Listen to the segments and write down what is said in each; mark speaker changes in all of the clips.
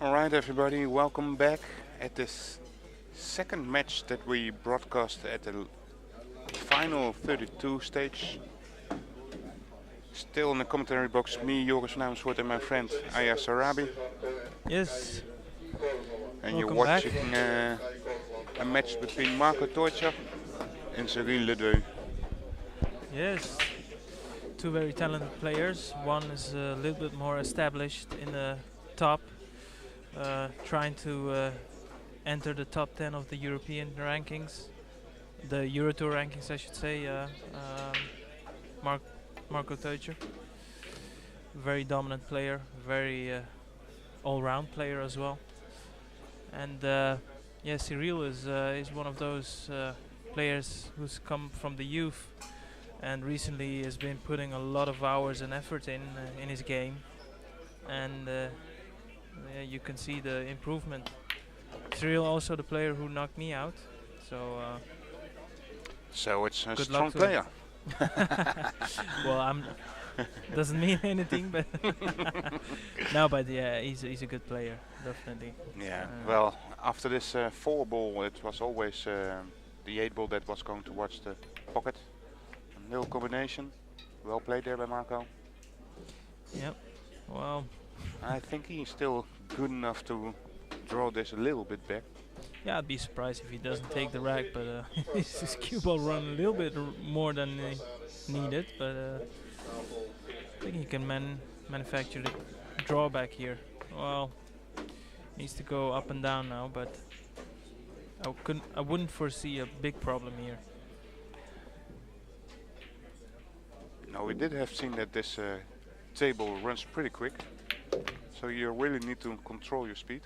Speaker 1: Alright everybody, welcome back at this second match that we broadcast at the final 32 stage. Still in the commentary box, me, Joris van Amersfoort and my friend Aya Sarabi.
Speaker 2: Yes,
Speaker 1: And you're
Speaker 2: welcome back.
Speaker 1: watching a match between Marco Teutscher and Cyriel Ledoux.
Speaker 2: Yes, two very talented players. One is a little bit more established in the top, trying to enter the top 10 of the European rankings, the Eurotour rankings, I should say. Mark Marco Teutscher, very dominant player, very all-round player as well. And yeah, Cyriel is one of those players who's come from the youth and recently has been putting a lot of hours and effort in his game, and yeah, you can see the improvement. Cyriel also the player who knocked me out, so
Speaker 1: So it's a
Speaker 2: good
Speaker 1: strong
Speaker 2: luck to
Speaker 1: player.
Speaker 2: him. Well, I'm doesn't mean anything, but no, but yeah, he's a good player, definitely.
Speaker 1: Yeah, well, after this 4 ball, it was always the 8 ball that was going towards the pocket. A little combination. Well played there by Marco.
Speaker 2: Yep. Well,
Speaker 1: I think he's still good enough to draw this a little bit back.
Speaker 2: yeah, I'd be surprised if he doesn't take the rack, but his cue ball run a little bit more than needed, but I think he can manufacture the drawback here. Well, needs to go up and down now, but I wouldn't foresee a big problem here.
Speaker 1: Now we did have seen that this table runs pretty quick, so you really need to control your speed.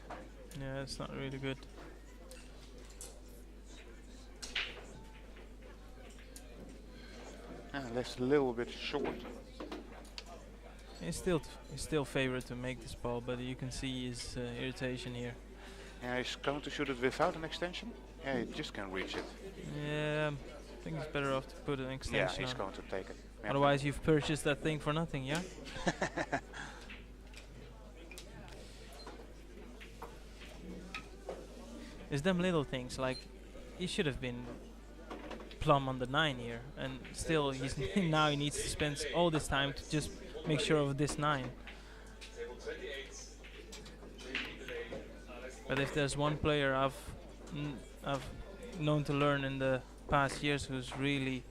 Speaker 2: Yeah, it's not really good.
Speaker 1: Left a little bit short.
Speaker 2: He's still favored to make this ball, but you can see his irritation here.
Speaker 1: Yeah, he's going to shoot it without an extension. Yeah, he just can't reach it.
Speaker 2: Yeah, I think it's better off to put an
Speaker 1: Yeah,
Speaker 2: extension
Speaker 1: he's
Speaker 2: on.
Speaker 1: going to take it. Yeah.
Speaker 2: Otherwise, you've purchased that thing for nothing, yeah? It's them little things, like he should have been plumb on the 9 here, and still he's now he needs to spend all this time to just make sure of this 9. But if there's one player I've known to learn in the past years who's really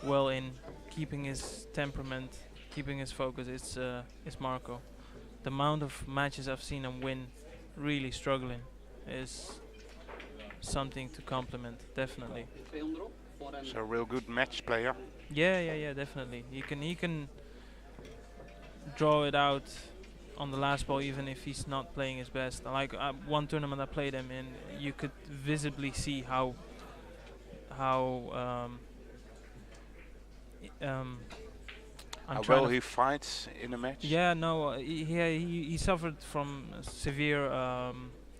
Speaker 2: well in keeping his temperament, keeping his focus, it's Marco. The amount of matches I've seen him win, really struggling, is something to compliment, definitely.
Speaker 1: So a real good match player.
Speaker 2: Yeah, definitely. He can draw it out on the last ball, even if he's not playing his best. Like one tournament I played him in, you could visibly see how I'm
Speaker 1: How
Speaker 2: trying
Speaker 1: well
Speaker 2: to
Speaker 1: he fights in a match.
Speaker 2: Yeah, no, he suffered from severe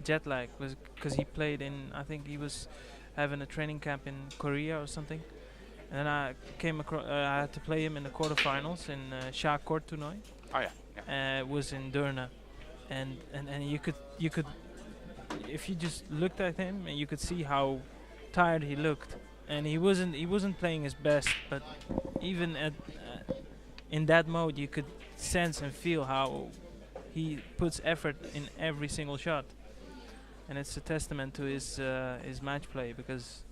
Speaker 2: jet lag because he played in, I think he was having a training camp in Korea or something, and then I came across, I had to play him in the quarterfinals in Schaakcourt toernooi.
Speaker 1: Oh yeah.
Speaker 2: It was in Deurne, and you could if you just looked at him and you could see how tired he looked, and he wasn't playing his best, but even at in that mode you could sense and feel how he puts effort in every single shot, and it's a testament to his match play, because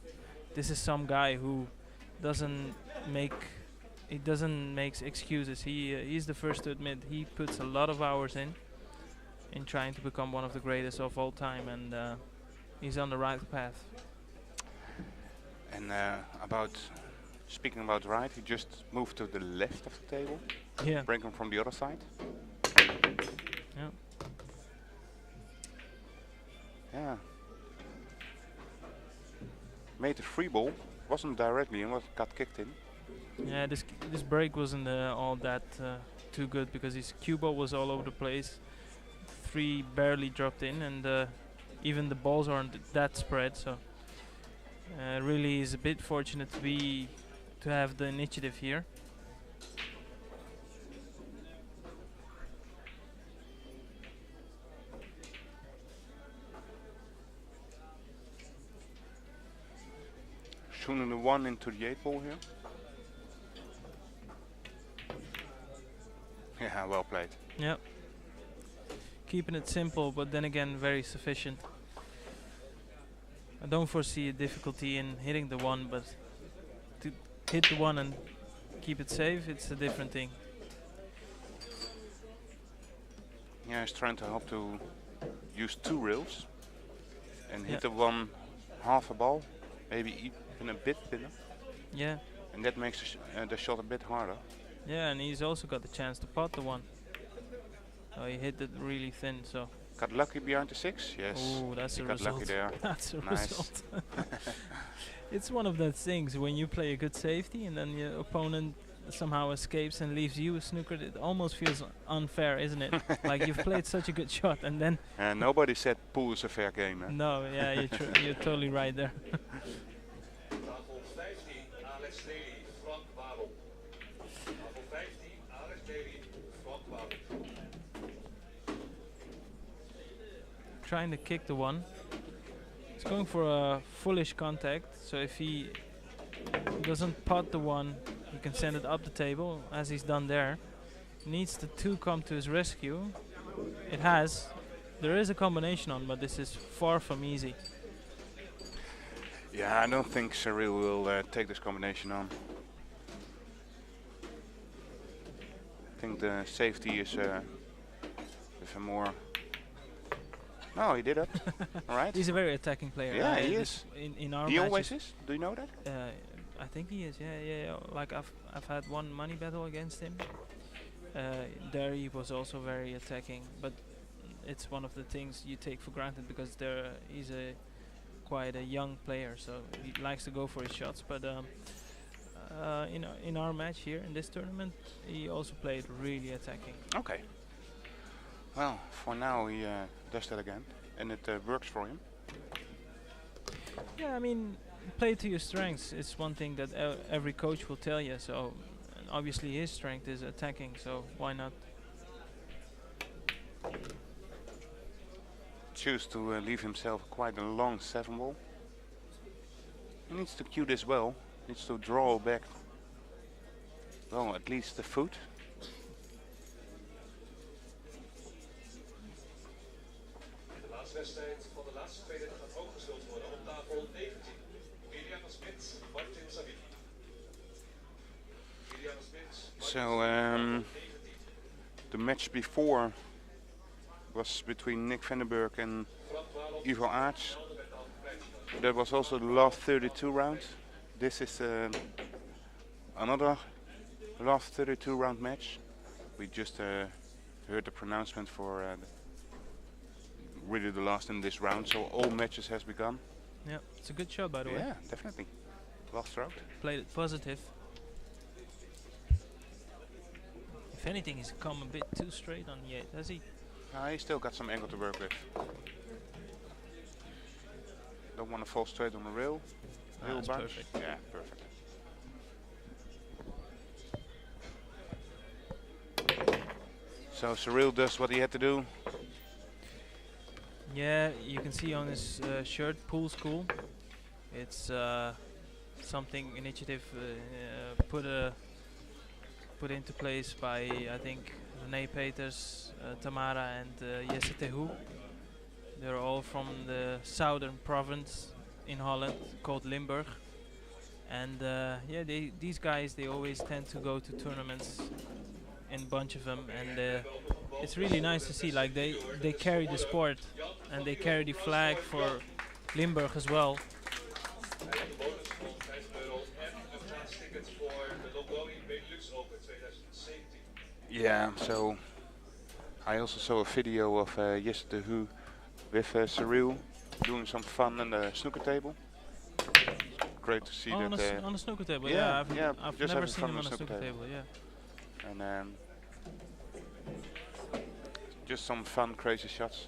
Speaker 2: this is some guy who doesn't make excuses. He's the first to admit he puts a lot of hours in trying to become one of the greatest of all time, and he's on the right path.
Speaker 1: And speaking about right, he just moved to the left of the table.
Speaker 2: Yeah.
Speaker 1: Bring him from the other side.
Speaker 2: Yeah.
Speaker 1: Yeah. Made a free ball. Wasn't directly in, got kicked in.
Speaker 2: Yeah, this break wasn't all that too good, because his cue ball was all over the place. 3 barely dropped in, and even the balls aren't that spread. So really, is a bit fortunate to have the initiative here.
Speaker 1: shooting the 1 into the 8 ball here. Yeah, well played.
Speaker 2: Yep. Keeping it simple, but then again very sufficient. I don't foresee a difficulty in hitting the 1, but to hit the 1 and keep it safe, it's a different thing.
Speaker 1: Yeah, he's trying to help to use 2 rails and hit
Speaker 2: Yeah.
Speaker 1: the 1 half a ball, maybe even a bit thinner,
Speaker 2: Yeah.
Speaker 1: and that makes the shot a bit harder.
Speaker 2: Yeah, and he's also got the chance to pot the 1. Oh, he hit it really thin, so.
Speaker 1: Got lucky behind the 6, yes.
Speaker 2: Oh, that's
Speaker 1: he
Speaker 2: a
Speaker 1: got
Speaker 2: result.
Speaker 1: lucky there.
Speaker 2: That's a
Speaker 1: Nice.
Speaker 2: result. It's one of those things when you play a good safety and then your opponent somehow escapes and leaves you snookered. It almost feels unfair, isn't it? Like you've played such a good shot and then.
Speaker 1: Nobody said pool is a fair game. Eh?
Speaker 2: No, yeah, you're totally right there.
Speaker 3: Tafel 15, Alex Lely, Frank Wabel. Tafel 15, Alex Lely, Frank Wabel.
Speaker 2: Trying to kick the 1. He's going for a fullish contact, so if he doesn't pot the 1, he can send it up the table, as he's done there. Needs the 2 come to his rescue. It has. There is a combination on, but this is far from easy.
Speaker 1: Yeah, I don't think Cyriel will take this combination on. I think the safety is with a more. No, he did it. All right.
Speaker 2: He's a very attacking player.
Speaker 1: Yeah, he
Speaker 2: this
Speaker 1: is.
Speaker 2: In our
Speaker 1: He
Speaker 2: matches,
Speaker 1: always is. Do you know that?
Speaker 2: I think he is. Yeah. Like I've had one money battle against him. There he was also very attacking, but it's one of the things you take for granted because he's quite a young player, so he likes to go for his shots. But in our match here in this tournament, he also played really attacking.
Speaker 1: Okay. Well, for now he does that again, and it works for him.
Speaker 2: Yeah, I mean, play to your strengths. It's one thing that every coach will tell you. So, and obviously his strength is attacking. So why not?
Speaker 1: Choose to leave himself quite a long 7 ball. He needs to cue this well. Needs to draw back. Well, at least the foot.
Speaker 3: De laatste wedstrijd van de laatste tweede gaat ook gespeeld worden op tafel 19. Liliana Smit, Martin Savini. Liliana Smit,
Speaker 1: So the match before was between Nick Vandenberg and
Speaker 3: Frank Wabel.
Speaker 1: Ivo Aerts. That was also the last 32 round. This is another last 32 round match. We just heard the pronouncement for really the last in this round, so all matches has begun.
Speaker 2: Yeah, it's a good shot by the way.
Speaker 1: Yeah, definitely. Well thrown.
Speaker 2: Played it positive. If anything, he's come a bit too straight on Yates, has he?
Speaker 1: He still got some angle to work with. Don't want to fall straight on the rail. Rail
Speaker 2: That's
Speaker 1: bunch.
Speaker 2: perfect.
Speaker 1: Yeah, perfect. So Cyriel does what he had to do.
Speaker 2: Yeah, you can see on his shirt, Pool School. It's something initiative put into place by I think René Peters, Tamara, and Jesse Tehu. They're all from the southern province in Holland called Limburg, and yeah, these guys they always tend to go to tournaments in a bunch of them, and it's really nice to see. Like they carry the sport and they carry the flag for Limburg as well.
Speaker 3: Hij heeft een bonus van €5 en een gratis ticket voor de Ledoux Benelux Open 2017.
Speaker 1: Yeah, so I also saw a video of Jesse Tehu with Cyriel doing some fun on the snooker table. Great to see
Speaker 2: on,
Speaker 1: that.
Speaker 2: on a snooker table,
Speaker 1: yeah,
Speaker 2: yeah. I've,
Speaker 1: yeah,
Speaker 2: I've
Speaker 1: just
Speaker 2: never
Speaker 1: having
Speaker 2: seen
Speaker 1: fun
Speaker 2: him
Speaker 1: on
Speaker 2: on
Speaker 1: a
Speaker 2: a snooker
Speaker 1: snooker
Speaker 2: table, yeah.
Speaker 1: And just some fun, crazy shots.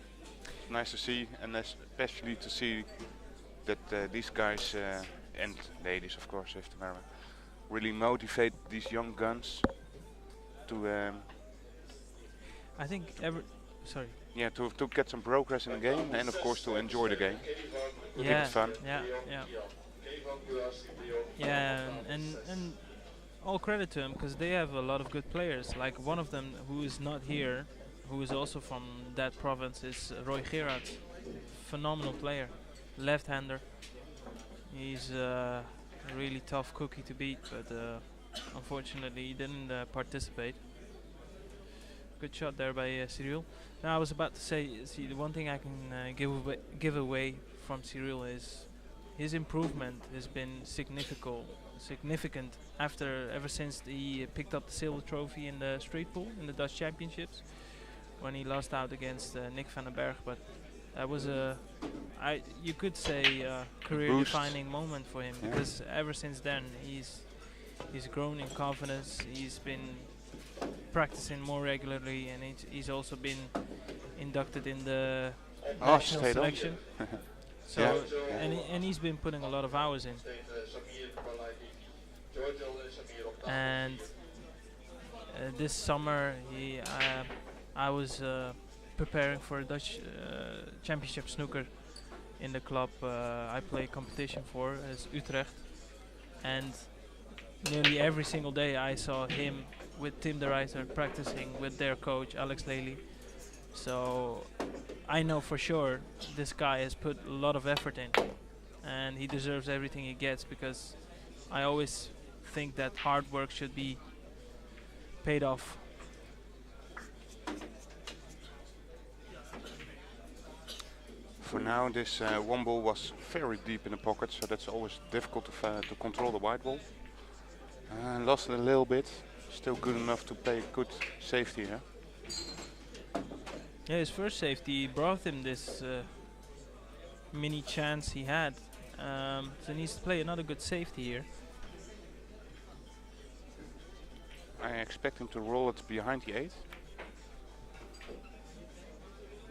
Speaker 1: Nice to see, and especially to see that these guys and ladies, of course, if they really motivate these young guns to
Speaker 2: I think sorry.
Speaker 1: yeah, to get some progress in the game, and of course to enjoy the game. Keep it fun.
Speaker 2: Yeah. Yeah, and all credit to him because they have a lot of good players. Like one of them who is not here, who is also from that province, is Roy Gerards. Phenomenal player, left-hander. He's a really tough cookie to beat, but unfortunately he didn't participate. Good shot there by Cyriel. Now I was about to say, see, the one thing I can give away from Cyriel is his improvement has been significant ever since he picked up the silver trophy in the street pool in the Dutch Championships when he lost out against Nick van den Berg. But that was you could say a career-defining moment for him, because ever since then he's grown in confidence. He's been practicing more regularly, and he's also been inducted in the national selection. So and he's been putting a lot of hours in. And this summer I was preparing for a Dutch championship snooker in the club I play competition for, as Utrecht, and nearly every single day I saw him with Tim de Ruyter practicing with their coach Alex Lely. So I know for sure this guy has put a lot of effort in, and he deserves everything he gets, because I always think that hard work should be paid off.
Speaker 1: For now, this one ball was very deep in the pocket, so that's always difficult to control the white ball. Lost it a little bit, still good enough to play good safety.
Speaker 2: Yeah, his first safety brought him this mini chance he had. So he needs to play another good safety here.
Speaker 1: I expect him to roll it behind the 8.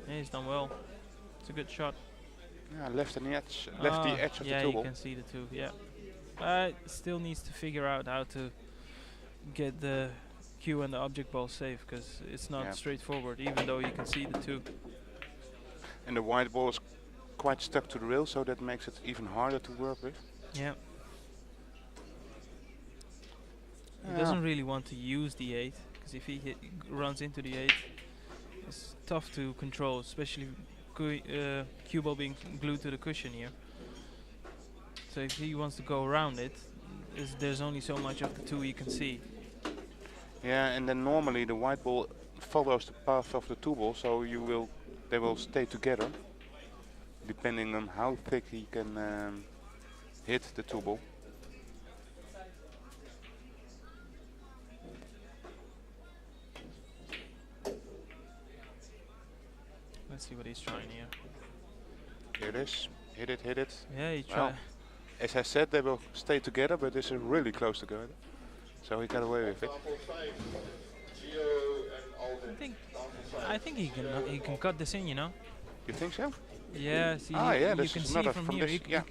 Speaker 2: Yeah, he's done well. It's a good shot.
Speaker 1: Yeah, left the edge of the two
Speaker 2: yeah,
Speaker 1: ball.
Speaker 2: you can see the two. Yeah, still needs to figure out how to get the cue and the object ball safe, because it's not straightforward, even though you can see the two.
Speaker 1: And the white ball is quite stuck to the rail, so that makes it even harder to work with.
Speaker 2: Yeah. He doesn't really want to use the 8, because if he runs into the 8, it's tough to control, especially cue ball being glued to the cushion here. So if he wants to go around it, there's only so much of the two you can see.
Speaker 1: Yeah, and then normally the white ball follows the path of the two ball, so they will stay together, depending on how thick he can hit the two ball.
Speaker 2: Let's see what he's trying here.
Speaker 1: Here it is. Hit it, hit it.
Speaker 2: Yeah, he tried.
Speaker 1: Well, as I said, they will stay together, but this is really close together. So he got away with it.
Speaker 2: I think he can cut this in, you know.
Speaker 1: You think so?
Speaker 2: Yeah, see, you can see from here. He can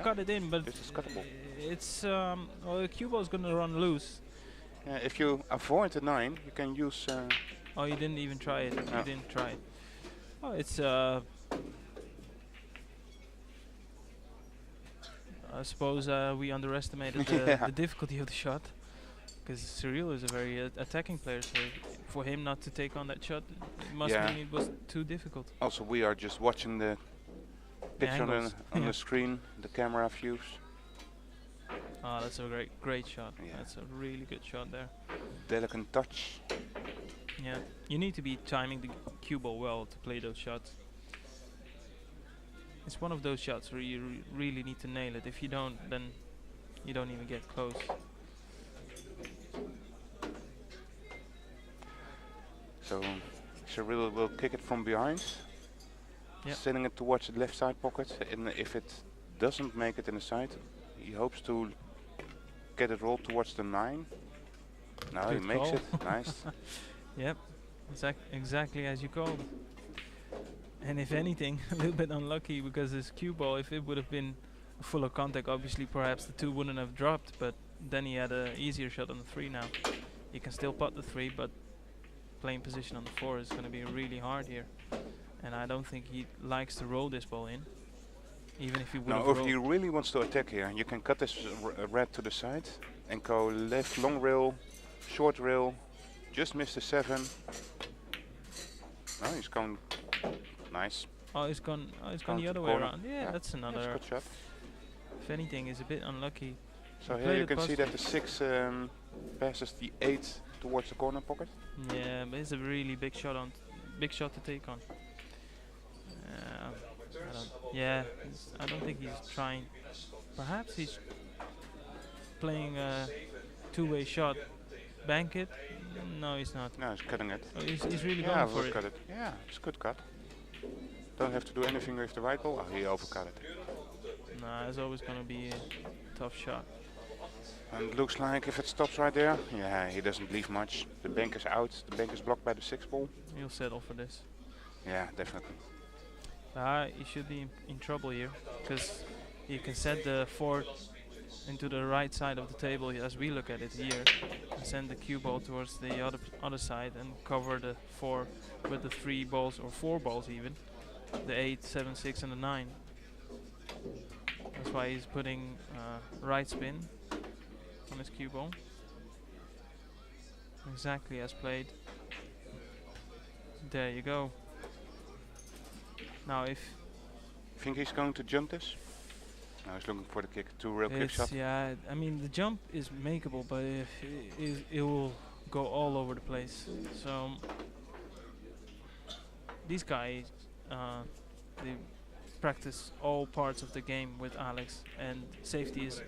Speaker 2: cut it in, but
Speaker 1: this is cuttable.
Speaker 2: It's well, the cue ball is gonna run loose.
Speaker 1: Yeah, if you avoid the 9, you can use.
Speaker 2: Oh, you didn't even try it. You didn't try it. Oh, it's I suppose we underestimated the difficulty of the shot, because Cyriel is a very attacking player, so for him not to take on that shot, it must mean it was too difficult.
Speaker 1: Also, we are just watching the picture on the screen, the camera views.
Speaker 2: Oh, that's a great shot. Yeah. That's a really good shot there.
Speaker 1: Delicate touch.
Speaker 2: Yeah, you need to be timing the cue ball well to play those shots. It's one of those shots where you really need to nail it. If you don't, then you don't even get close.
Speaker 1: So Cyriel will kick it from behind, sending it towards the left side pocket, and if it doesn't make it in the side, he hopes to get it rolled towards the 9. Now he makes it. Nice.
Speaker 2: Yep, exactly as you called. And if anything, a little bit unlucky, because his cue ball, if it would have been full of contact, obviously perhaps the 2 wouldn't have dropped, but then he had an easier shot on the 3 now. He can still putt the 3, but playing position on the 4 is going to be really hard here. And I don't think he likes to roll this ball in. even if he would
Speaker 1: Now,
Speaker 2: have
Speaker 1: if he
Speaker 2: rolled.
Speaker 1: really wants to attack here, you can cut this red to the side and go left long rail, short rail, just miss the 7. Oh, he's going nice.
Speaker 2: Oh, it's gone. Oh, it's gone
Speaker 1: Gone
Speaker 2: the
Speaker 1: to
Speaker 2: other
Speaker 1: the
Speaker 2: way
Speaker 1: corner.
Speaker 2: around. Yeah, that's
Speaker 1: That's a
Speaker 2: another.
Speaker 1: good shot.
Speaker 2: If anything, is a bit unlucky.
Speaker 1: So
Speaker 2: He
Speaker 1: here
Speaker 2: played
Speaker 1: you
Speaker 2: it
Speaker 1: can see that
Speaker 2: positive.
Speaker 1: the 6 passes the 8 towards the corner pocket.
Speaker 2: Yeah, but it's a really big shot to take on. I don't think he's trying. Perhaps he's playing a two-way shot. Bank it? No, he's not.
Speaker 1: No, he's cutting it.
Speaker 2: Oh, he's really
Speaker 1: Yeah,
Speaker 2: going for
Speaker 1: overcut
Speaker 2: it.
Speaker 1: it. Yeah, it's a good cut. Don't have to do anything with the right ball. Oh, he overcut it.
Speaker 2: Nah, it's always gonna be a tough shot.
Speaker 1: And it looks like if it stops right there, yeah, he doesn't leave much. The bank is out. The bank is blocked by the 6 ball.
Speaker 2: He'll settle for this.
Speaker 1: Yeah, definitely.
Speaker 2: He should be in trouble here, because you can set the 4 into the right side of the table as we look at it here, and send the cue ball towards the other side and cover the 4 with the 3 balls or 4 balls even, the 8, 7, 6 and the 9. That's why he's putting right spin on his cue ball, exactly as played. There you go. Now if
Speaker 1: Think he's going to jump this? No, he's looking for the kick. 2 real kick shot.
Speaker 2: yeah, I mean the jump is makeable, but it will go all over the place. So these guys, they practice all parts of the game with Alex, and safety is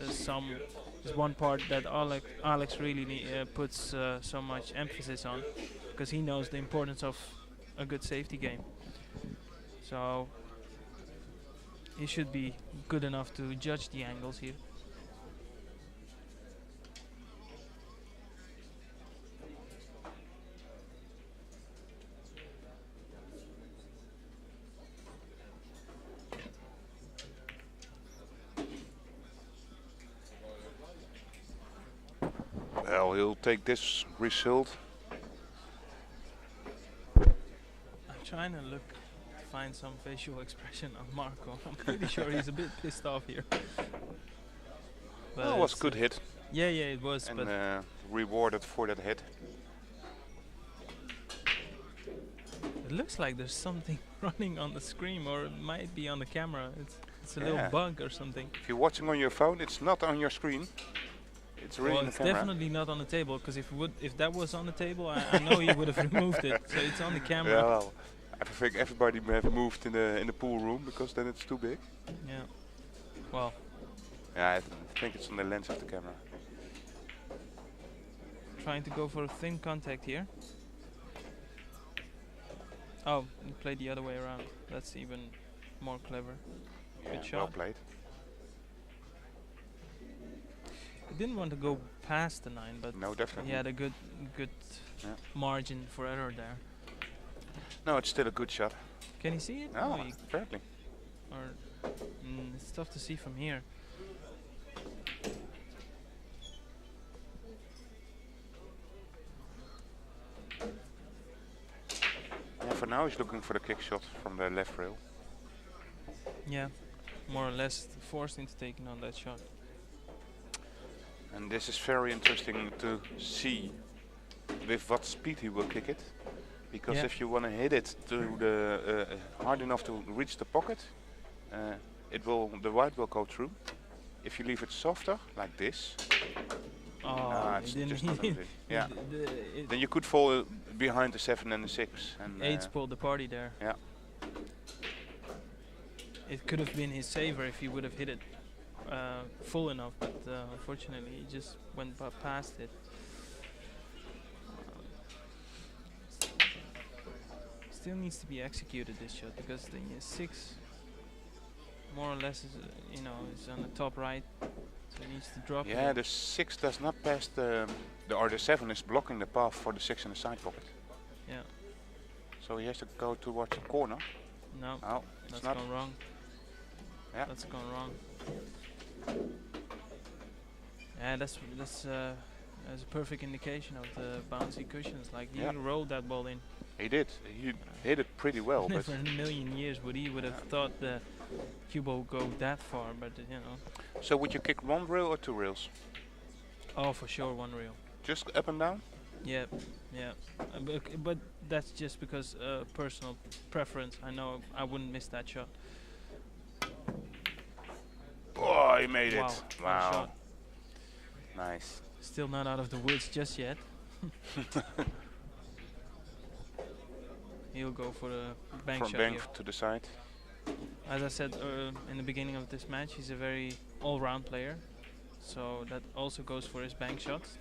Speaker 2: one part that Alex really puts so much emphasis on, because he knows the importance of a good safety game. So he should be good enough to judge the angles here.
Speaker 1: Well, he'll take this result.
Speaker 2: I'm trying to find some facial expression on Marco. I'm pretty sure he's a bit pissed off here. But
Speaker 1: Well, it was a
Speaker 2: it's,
Speaker 1: good hit
Speaker 2: Yeah, it was.
Speaker 1: and
Speaker 2: But
Speaker 1: rewarded for that hit.
Speaker 2: it looks like there's something running on the screen, or it might be on the camera. It's a little
Speaker 1: Yeah.
Speaker 2: bug or something.
Speaker 1: If you're watching on your phone, it's not on your screen. It's really
Speaker 2: Well,
Speaker 1: in the
Speaker 2: it's
Speaker 1: camera.
Speaker 2: definitely not on the table, because if that was on the table, I know he would have removed it. So it's on the camera.
Speaker 1: Yeah, well, I think everybody may have moved in the pool room, because then it's too big.
Speaker 2: Yeah. Well,
Speaker 1: Yeah, I think it's on the lens of the camera.
Speaker 2: trying to go for a thin contact here. Oh, he played the other way around. That's even more clever.
Speaker 1: Yeah,
Speaker 2: Good
Speaker 1: well
Speaker 2: shot.
Speaker 1: played.
Speaker 2: He didn't want to go past the 9, but
Speaker 1: No, definitely.
Speaker 2: he had a good
Speaker 1: Yeah.
Speaker 2: margin for error there.
Speaker 1: No, it's still a good shot.
Speaker 2: Can you see it?
Speaker 1: Oh,
Speaker 2: he-
Speaker 1: apparently.
Speaker 2: or it's tough to see from here.
Speaker 1: Yeah, for now he's looking for the kick shot from the left rail.
Speaker 2: Yeah, more or less forced into taking on that shot.
Speaker 1: And this is very interesting to see with what speed he will kick it. Because
Speaker 2: Yeah.
Speaker 1: if you want to hit it to the hard enough to reach the pocket, the white will go through. If you leave it softer, like this,
Speaker 2: Oh,
Speaker 1: it's
Speaker 2: he didn't.
Speaker 1: just not gonna be- yeah.
Speaker 2: It
Speaker 1: then you could fall behind the 7 and the 6. And
Speaker 2: 8 pulled the party there.
Speaker 1: yeah,
Speaker 2: It could have been his saver if he would have hit it full enough, but unfortunately he just went past it. Still needs to be executed, this shot, because the 6 more or less is is on the top right, so he needs to drop
Speaker 1: yeah,
Speaker 2: it.
Speaker 1: the 6 does not pass or the 7 is blocking the path for the 6 in the side pocket.
Speaker 2: Yeah,
Speaker 1: So he has to go towards the corner.
Speaker 2: no,
Speaker 1: Oh, it's
Speaker 2: that's
Speaker 1: not.
Speaker 2: gone wrong.
Speaker 1: Yeah.
Speaker 2: That's gone wrong. Yeah, that's a perfect indication of the bouncy cushions. Like he
Speaker 1: Yeah.
Speaker 2: rolled that ball in.
Speaker 1: He did. He hit it pretty well, but
Speaker 2: Never in a million years would he would have thought the cue ball would go that far, but you know.
Speaker 1: so would you kick one rail or two rails?
Speaker 2: Oh, for sure, one reel.
Speaker 1: Just up and down?
Speaker 2: Yeah, yeah. But that's just because personal preference. I know I wouldn't miss that shot.
Speaker 1: Oh, he made
Speaker 2: Wow,
Speaker 1: it!
Speaker 2: what a
Speaker 1: Wow,
Speaker 2: shot.
Speaker 1: nice.
Speaker 2: Still not out of the woods just yet. He'll go for the bank
Speaker 1: From
Speaker 2: shot
Speaker 1: bank
Speaker 2: here.
Speaker 1: to the side.
Speaker 2: As I said in the beginning of this match, he's a very all-round player, so that also goes for his bank shots.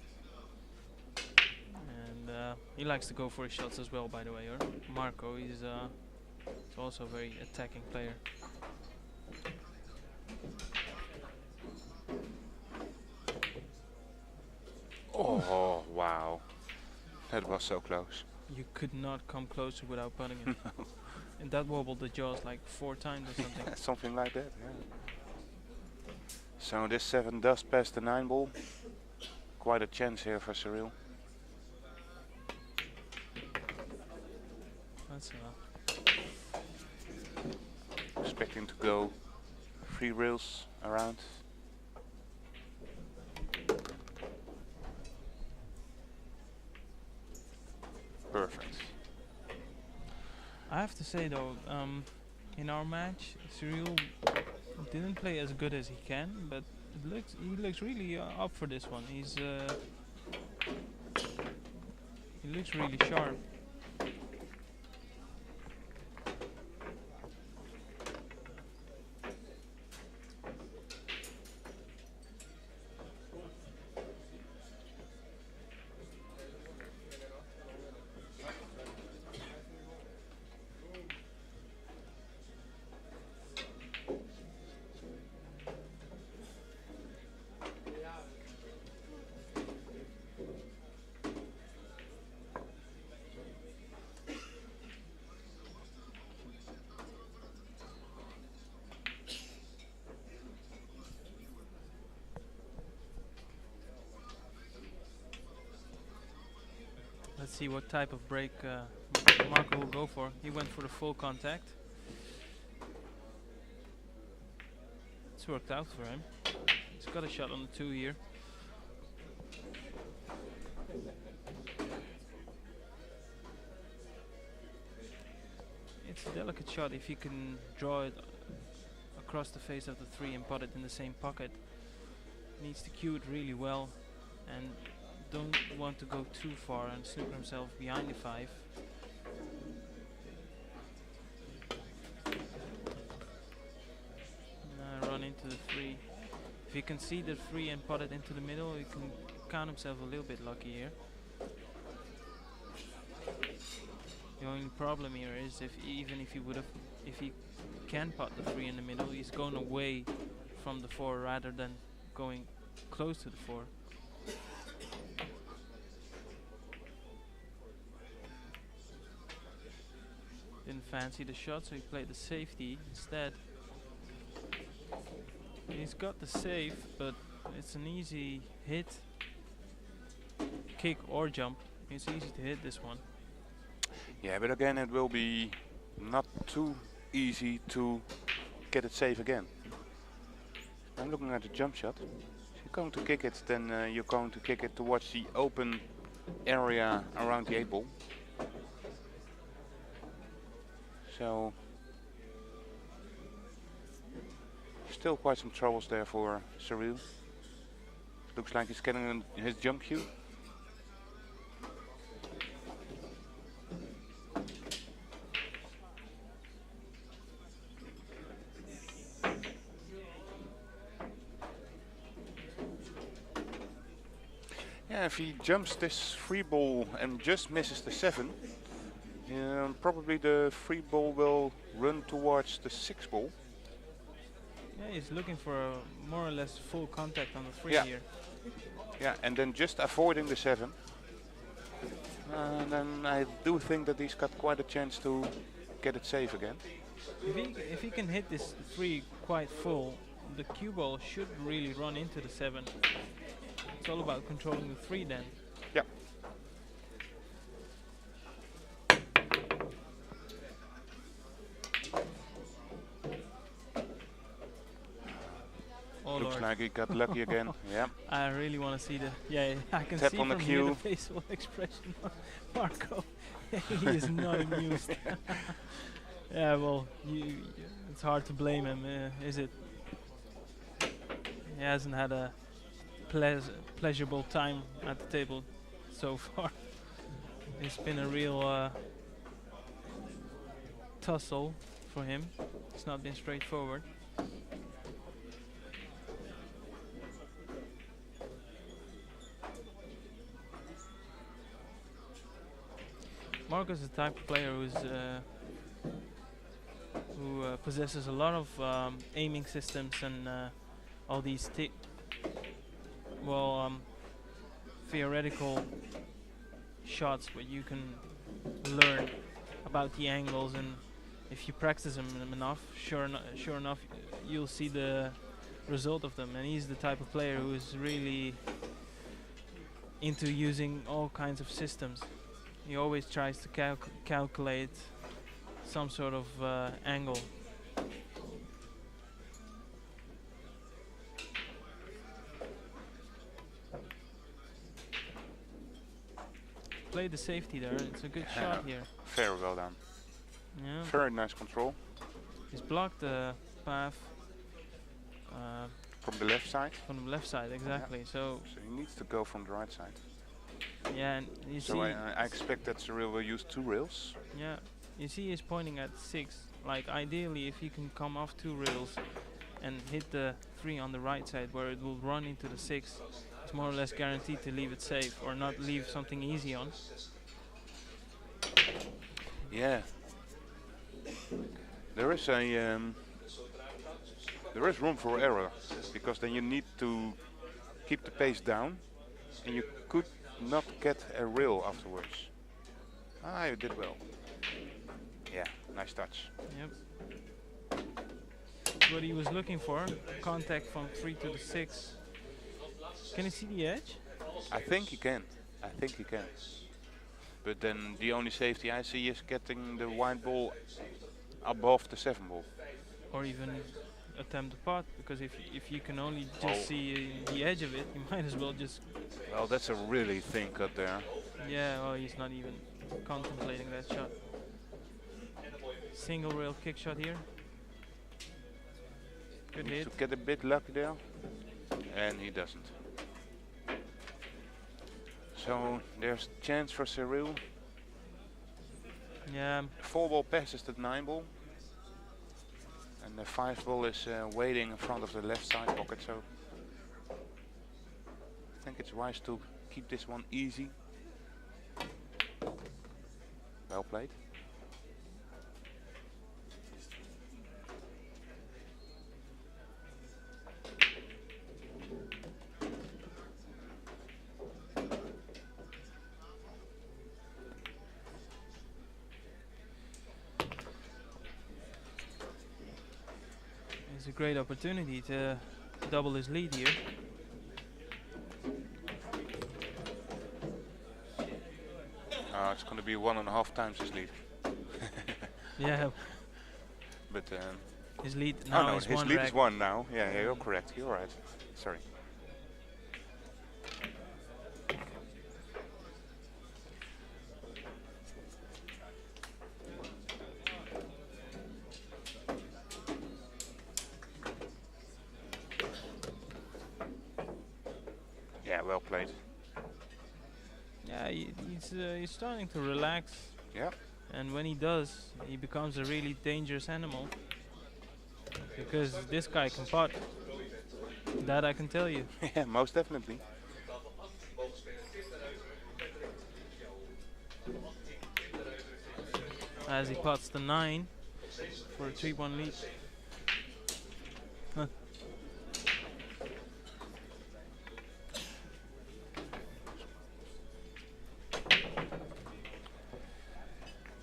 Speaker 2: And he likes to go for his shots as well, by the way. Or Marco, he's also a very attacking player.
Speaker 1: Oh, wow. That was so close.
Speaker 2: You could not come closer without putting it. And that wobbled the jaws like 4 times or something.
Speaker 1: Something like that, yeah. So this 7 does pass the 9 ball. Quite a chance here for Cyriel.
Speaker 2: That's
Speaker 1: Expecting to go 3 rails around. Perfect.
Speaker 2: I have to say though, in our match, Cyriel didn't play as good as he can, but he looks really up for this one. He looks really sharp. Let's see what type of break Marco will go for. He went for the full contact. It's worked out for him. He's got a shot on the 2 here. It's a delicate shot if you can draw it across the face of the 3 and put it in the same pocket. Needs to cue it really well and don't want to go too far and snooker himself behind the 5. Run into the 3. If he can see the 3 and put it into the middle, he can count himself a little bit lucky here. The only problem here is if he can put the 3 in the middle, he's going away from the 4 rather than going close to the 4. Didn't fancy the shot, so he played the safety instead. He's got the save, but it's an easy hit. Kick or jump. It's easy to hit this one.
Speaker 1: Yeah, but again it will be not too easy to get it safe again. I'm looking at the jump shot. If you're going to kick it, then you're going to kick it towards the open area around the 8 ball. So still quite some troubles there for Cyriel. Looks like he's getting his jump cue. Yeah, if he jumps this 3 ball and just misses the 7, probably the 3 ball will run towards the 6 ball.
Speaker 2: Yeah, he's looking for a more or less full contact on the 3 here.
Speaker 1: Yeah, and then just avoiding the 7. And then I do think that he's got quite a chance to get it safe again.
Speaker 2: If he can hit this 3 quite full, the cue ball should really run into the 7. It's all about controlling the 3 then.
Speaker 1: Yeah.
Speaker 2: Oh
Speaker 1: Looks
Speaker 2: Lord.
Speaker 1: like he got lucky again. Yeah.
Speaker 2: I really want to see the. Yeah, I can
Speaker 1: Tap
Speaker 2: see
Speaker 1: on the
Speaker 2: from here the
Speaker 1: cue.
Speaker 2: facial expression of Marco. He is not amused. Yeah, well, it's hard to blame him, is it? He hasn't had a pleasurable time at the table so far. It's been a real tussle for him. It's not been straightforward. Marcus is the type of player who possesses a lot of aiming systems and all these theoretical shots where you can learn about the angles, and if you practice them enough, sure enough, you'll see the result of them. And he's the type of player who is really into using all kinds of systems. He always tries to calculate some sort of angle. Played the safety there. It's a good shot here.
Speaker 1: Very well done.
Speaker 2: Yeah.
Speaker 1: Very nice control.
Speaker 2: He's blocked the path
Speaker 1: From the left side.
Speaker 2: from the left side, exactly. So
Speaker 1: So he needs to go from the right side.
Speaker 2: yeah, and you
Speaker 1: So
Speaker 2: see,
Speaker 1: I expect that Cyriel will use 2 rails.
Speaker 2: yeah, you see, he's pointing at 6. Like ideally, if you can come off 2 rails and hit the 3 on the right side, where it will run into the 6, it's more or less guaranteed to leave it safe or not leave something easy on.
Speaker 1: Yeah. There is there is room for error, because then you need to keep the pace down, and you could not get a rail afterwards. Ah, you did well. Yeah, nice touch.
Speaker 2: Yep. What he was looking for, contact from 3 to the 6. Can you see the edge?
Speaker 1: I think he can. I think he can. But then the only safety I see is getting the white ball above the 7 ball.
Speaker 2: Or even attempt a pot, because if you can only just see the edge of it, you might as well just.
Speaker 1: Well, that's a really thin cut there.
Speaker 2: Yeah, well, he's not even contemplating that shot. Single rail kick shot here. Good
Speaker 1: Needs
Speaker 2: hit.
Speaker 1: to get a bit lucky there, and he doesn't. So there's chance for Cyriel.
Speaker 2: Yeah,
Speaker 1: 4 ball passes the 9 ball, and the 5 ball is waiting in front of the left side pocket. So I think it's wise to keep this one easy. Well played.
Speaker 2: it's a great opportunity to double his lead here.
Speaker 1: It's going to be 1.5 times his lead.
Speaker 2: Yeah,
Speaker 1: But
Speaker 2: his lead
Speaker 1: oh
Speaker 2: now
Speaker 1: no,
Speaker 2: is
Speaker 1: his
Speaker 2: 1
Speaker 1: lead
Speaker 2: rack.
Speaker 1: is 1 now. Yeah, yeah, you're correct. You're right. Sorry. Yeah, well played.
Speaker 2: Yeah, he's starting to relax,
Speaker 1: Yeah.
Speaker 2: and when he does, he becomes a really dangerous animal. Because this guy can pot. That I can tell you.
Speaker 1: Yeah, most definitely.
Speaker 2: As he pots the 9 for a 3-1 lead. Huh.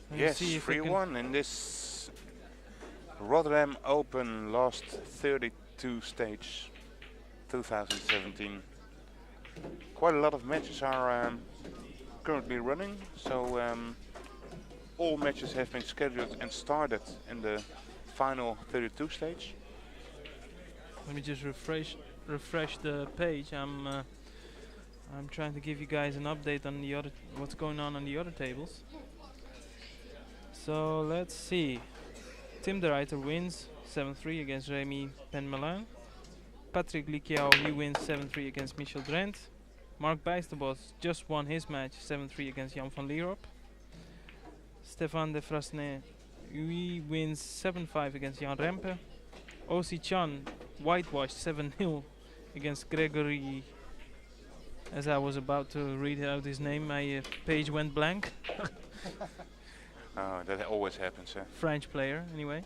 Speaker 2: We'll
Speaker 1: Yes,
Speaker 2: see if we can-
Speaker 1: 3-1 in this Rotterdam Open last 32 stage 2017. Quite a lot of matches are currently running, so all matches have been scheduled and started in the final 32 stage.
Speaker 2: Let me just refresh the page. I'm trying to give you guys an update on the other what's going on the other tables. So let's see. Tim de Ruyter wins 7-3 against Rémi Penmelin. Patrick Likiao, he wins 7-3 against Michel Drent. Mark Bijsterbos just won his match 7-3 against Jan van Lierop. Stefan de Frasne, he wins 7-5 against Jan Rempe. Osi Chan whitewashed 7-0 against Gregory. As I was about to read out his name, my page went blank.
Speaker 1: Oh, that always happens.
Speaker 2: French player, anyway.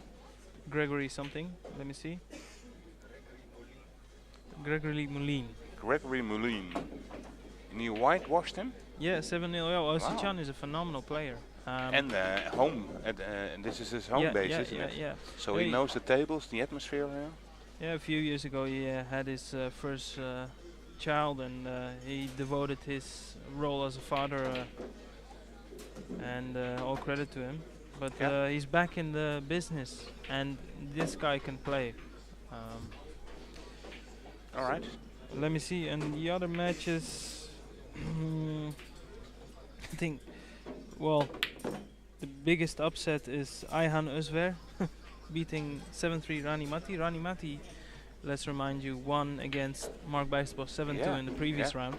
Speaker 2: Gregory something. Let me see. Gregory Moulin.
Speaker 1: Gregory Moulin. And you whitewashed him?
Speaker 2: Yeah, 7-0. Oh, Osi
Speaker 1: Wow.
Speaker 2: Chan is a phenomenal player.
Speaker 1: And home. And this is his home base, isn't it?
Speaker 2: Yeah.
Speaker 1: So he knows the tables, the atmosphere here.
Speaker 2: Yeah, a few years ago he had his first child, and he devoted his role as a father, and all credit to him. But he's back in the business, and this guy can play.
Speaker 1: All right.
Speaker 2: Let me see, and the other matches, I think, well, the biggest upset is Ayhan Özver beating 7-3 Rani Mati. Rani Mati, let's remind you, won against Mark Bijsterbos 7-2 in the previous round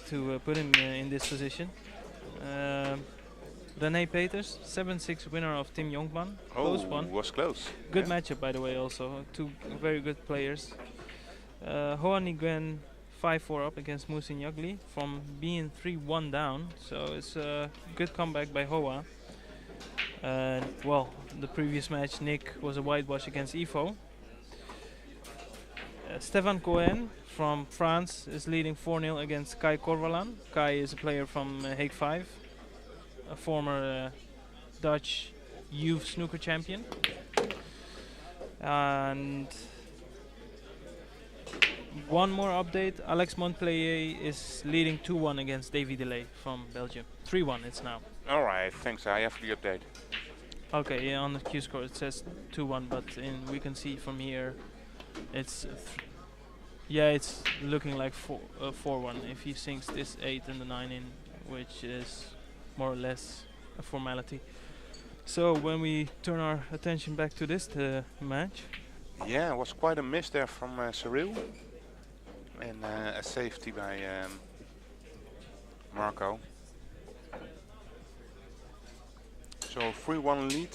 Speaker 2: to put him in this position. René Peters, 7-6 winner of Tim Jonkman. Close one.
Speaker 1: Was close.
Speaker 2: Good matchup, by the way, also. Two very good players. Hoa Nguyen 5-4 up against Musin Yagli from being 3-1 down. So it's a good comeback by Hoa. Well, the previous match, Nick was a whitewash against Ifo. Stefan Cohen from France is leading 4-0 against Kai Korvalan. Kai is a player from Hague 5, a former Dutch youth snooker champion. And one more update, Alex Montpellier is leading 2-1 against Davy Delay from Belgium. 3-1 it's now.
Speaker 1: All right, thanks. I have the update.
Speaker 2: Okay, yeah, on the Q score it says 2-1, but we can see from here it's it's looking like 4-1 if he sinks this 8 and the 9 in, which is more or less a formality. So when we turn our attention back to this match.
Speaker 1: Yeah, it was quite a miss there from Cyriel. And a safety by Marco. So 3-1 lead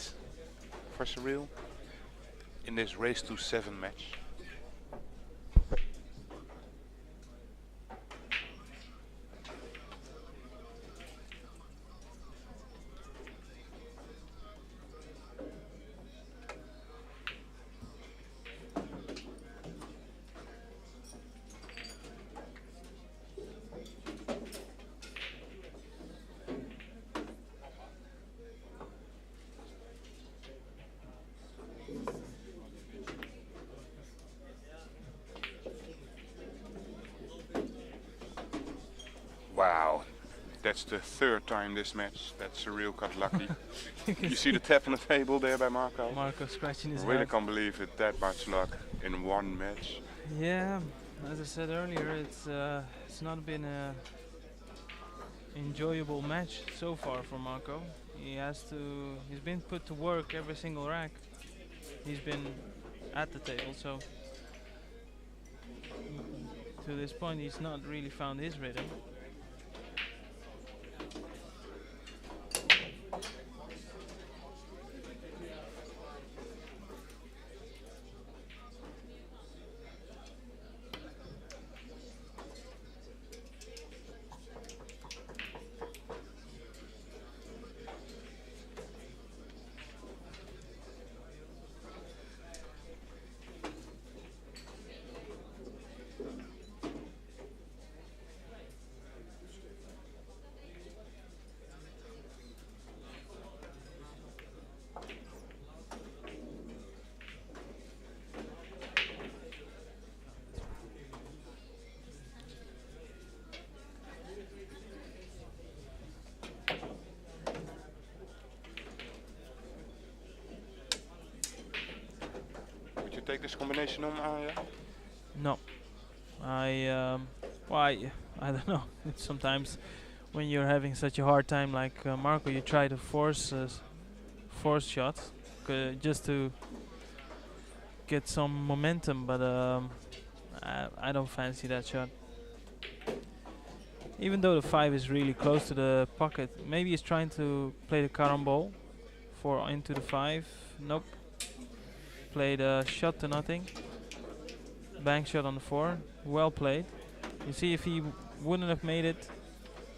Speaker 1: for Cyriel in this race to 7 match. Wow, that's the 3rd time this match that Cyriel got lucky. You see the tap on the table there by Marco?
Speaker 2: Marco scratching his
Speaker 1: I really
Speaker 2: head.
Speaker 1: can't believe it, that much luck in one match.
Speaker 2: Yeah, as I said earlier, it's not been a enjoyable match so far for Marco. He's been put to work every single rack. He's been at the table, so to this point he's not really found his rhythm.
Speaker 1: take this combination on, Arya?
Speaker 2: No, why? I don't know. Sometimes when you're having such a hard time like Marco, you try to force shots just to get some momentum, but I don't fancy that shot. Even though the 5 is really close to the pocket, maybe he's trying to play the carambole for into the 5. Nope. Played a shot to nothing. Bank shot on the 4. Well played. You see, if he wouldn't have made it,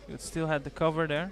Speaker 2: he would still had the cover there.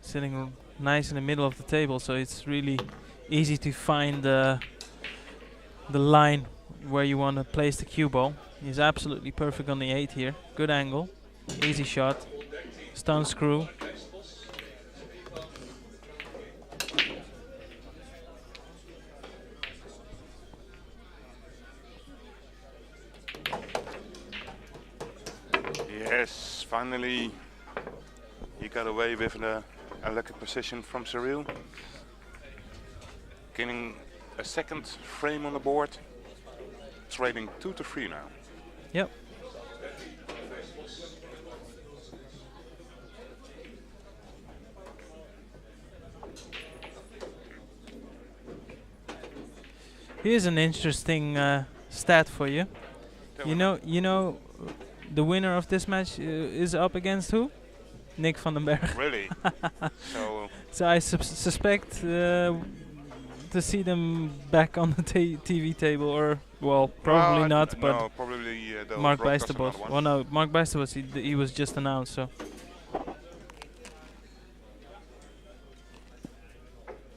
Speaker 2: Sitting nice in the middle of the table, so it's really easy to find the line where you want to place the cue ball. He's absolutely perfect on the 8 here. Good angle, easy shot, stone screw.
Speaker 1: Yes, finally he got away with a lucky position from Cyriel. Getting a second frame on the board. Trading 2-3 now.
Speaker 2: Yep. Here's an interesting stat for you. You know, the winner of this match is up against who? Nick van den Berg.
Speaker 1: Really?
Speaker 2: So I suspect to see them back on the TV table, or well, probably not, but
Speaker 1: no, probably
Speaker 2: Mark Bijsterbos. Well, no, Mark Bijsterbos, he was just announced, so.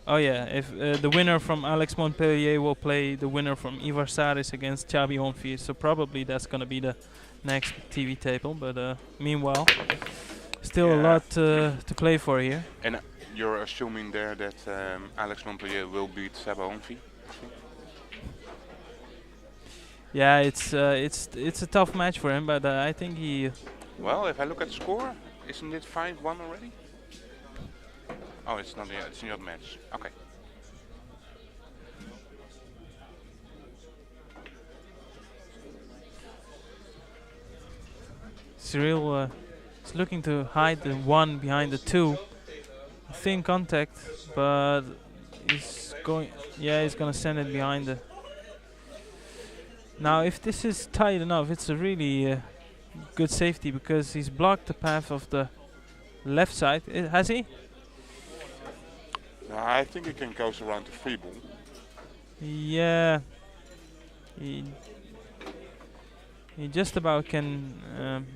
Speaker 2: Oh yeah, if the winner from Alex Montpellier will play the winner from Ivar Saris against Chabi Onfi, so probably that's gonna be the next TV table. But meanwhile, still a lot to play for here.
Speaker 1: And you're assuming there that Alex Montpellier will beat Seba Onfi?
Speaker 2: Yeah, it's a tough match for him, but I think he.
Speaker 1: Well, if I look at the score, isn't it 5-1 already? Oh, it's not. Yeah, it's in the other match. Okay.
Speaker 2: Cyriel is looking to hide the 1 behind the 2. Thin contact, but he's going. Yeah, he's gonna send it behind the. Now, if this is tight enough, it's a really good safety because he's blocked the path of the left side. Has he?
Speaker 1: No, I think he can go around the free ball.
Speaker 2: Yeah. He just about can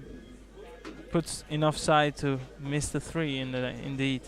Speaker 2: put enough side to miss the 3 indeed.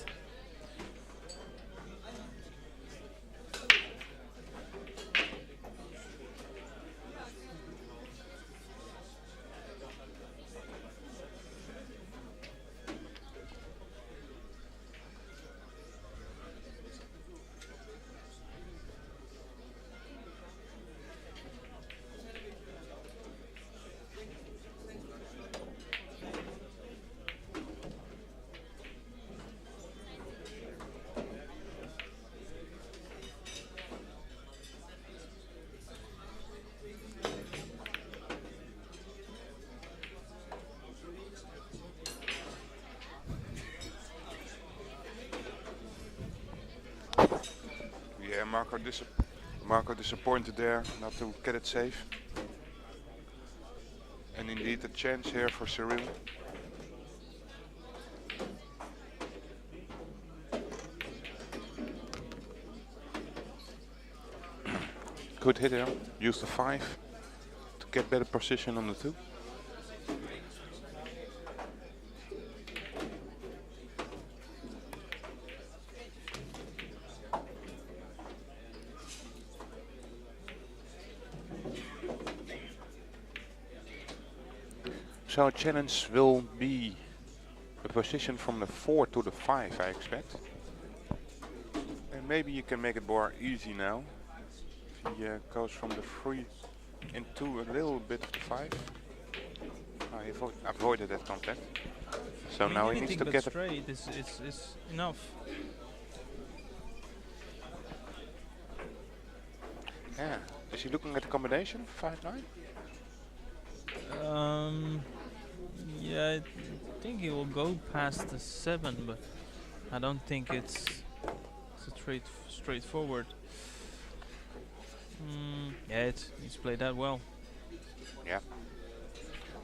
Speaker 1: Yeah, Marco disappointed there not to get it safe. And indeed a chance here for Cyriel. Good hit here. Use the 5 to get better position on the 2. So challenge will be a position from the 4 to the 5, I expect. And maybe you can make it more easy now. If he goes from the 3 into a little bit of the 5. I avoided that contact. So
Speaker 2: I mean,
Speaker 1: now he needs
Speaker 2: anything
Speaker 1: to
Speaker 2: but
Speaker 1: get
Speaker 2: straight is enough.
Speaker 1: Yeah. Is he looking at the combination? 5-9?
Speaker 2: Yeah, I think he will go past the 7, but I don't think it's straightforward. Yeah, he's played that well.
Speaker 1: Yeah.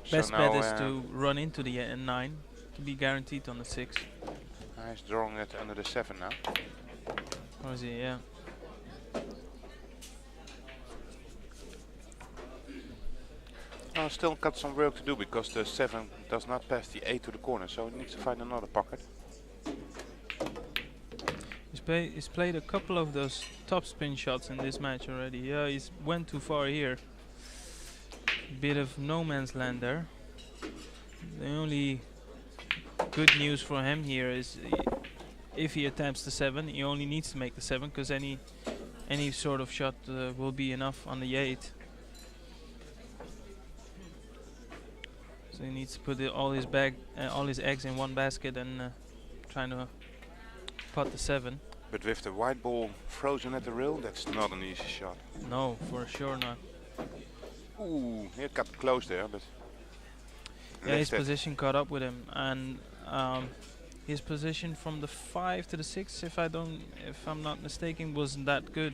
Speaker 2: Best
Speaker 1: so
Speaker 2: bet
Speaker 1: now,
Speaker 2: is to run into the 9 to be guaranteed on the 6.
Speaker 1: he's drawing it under the 7 now.
Speaker 2: Or is he? Yeah.
Speaker 1: Still got some work to do because the 7 does not pass the 8 to the corner, so he needs to find another pocket.
Speaker 2: He's played a couple of those top spin shots in this match already. Yeah, he's went too far here. Bit of no man's land there. The only good news for him here is if he attempts the 7, he only needs to make the 7 because any sort of shot will be enough on the 8. So he needs to put all his eggs in one basket and trying to pot the 7.
Speaker 1: But with the white ball frozen at the rail, that's not an easy shot.
Speaker 2: No, for sure not.
Speaker 1: Ooh, he got close there, but
Speaker 2: yeah, his position caught up with him, and his position from the 5 to the 6, if I'm not mistaken, wasn't that good.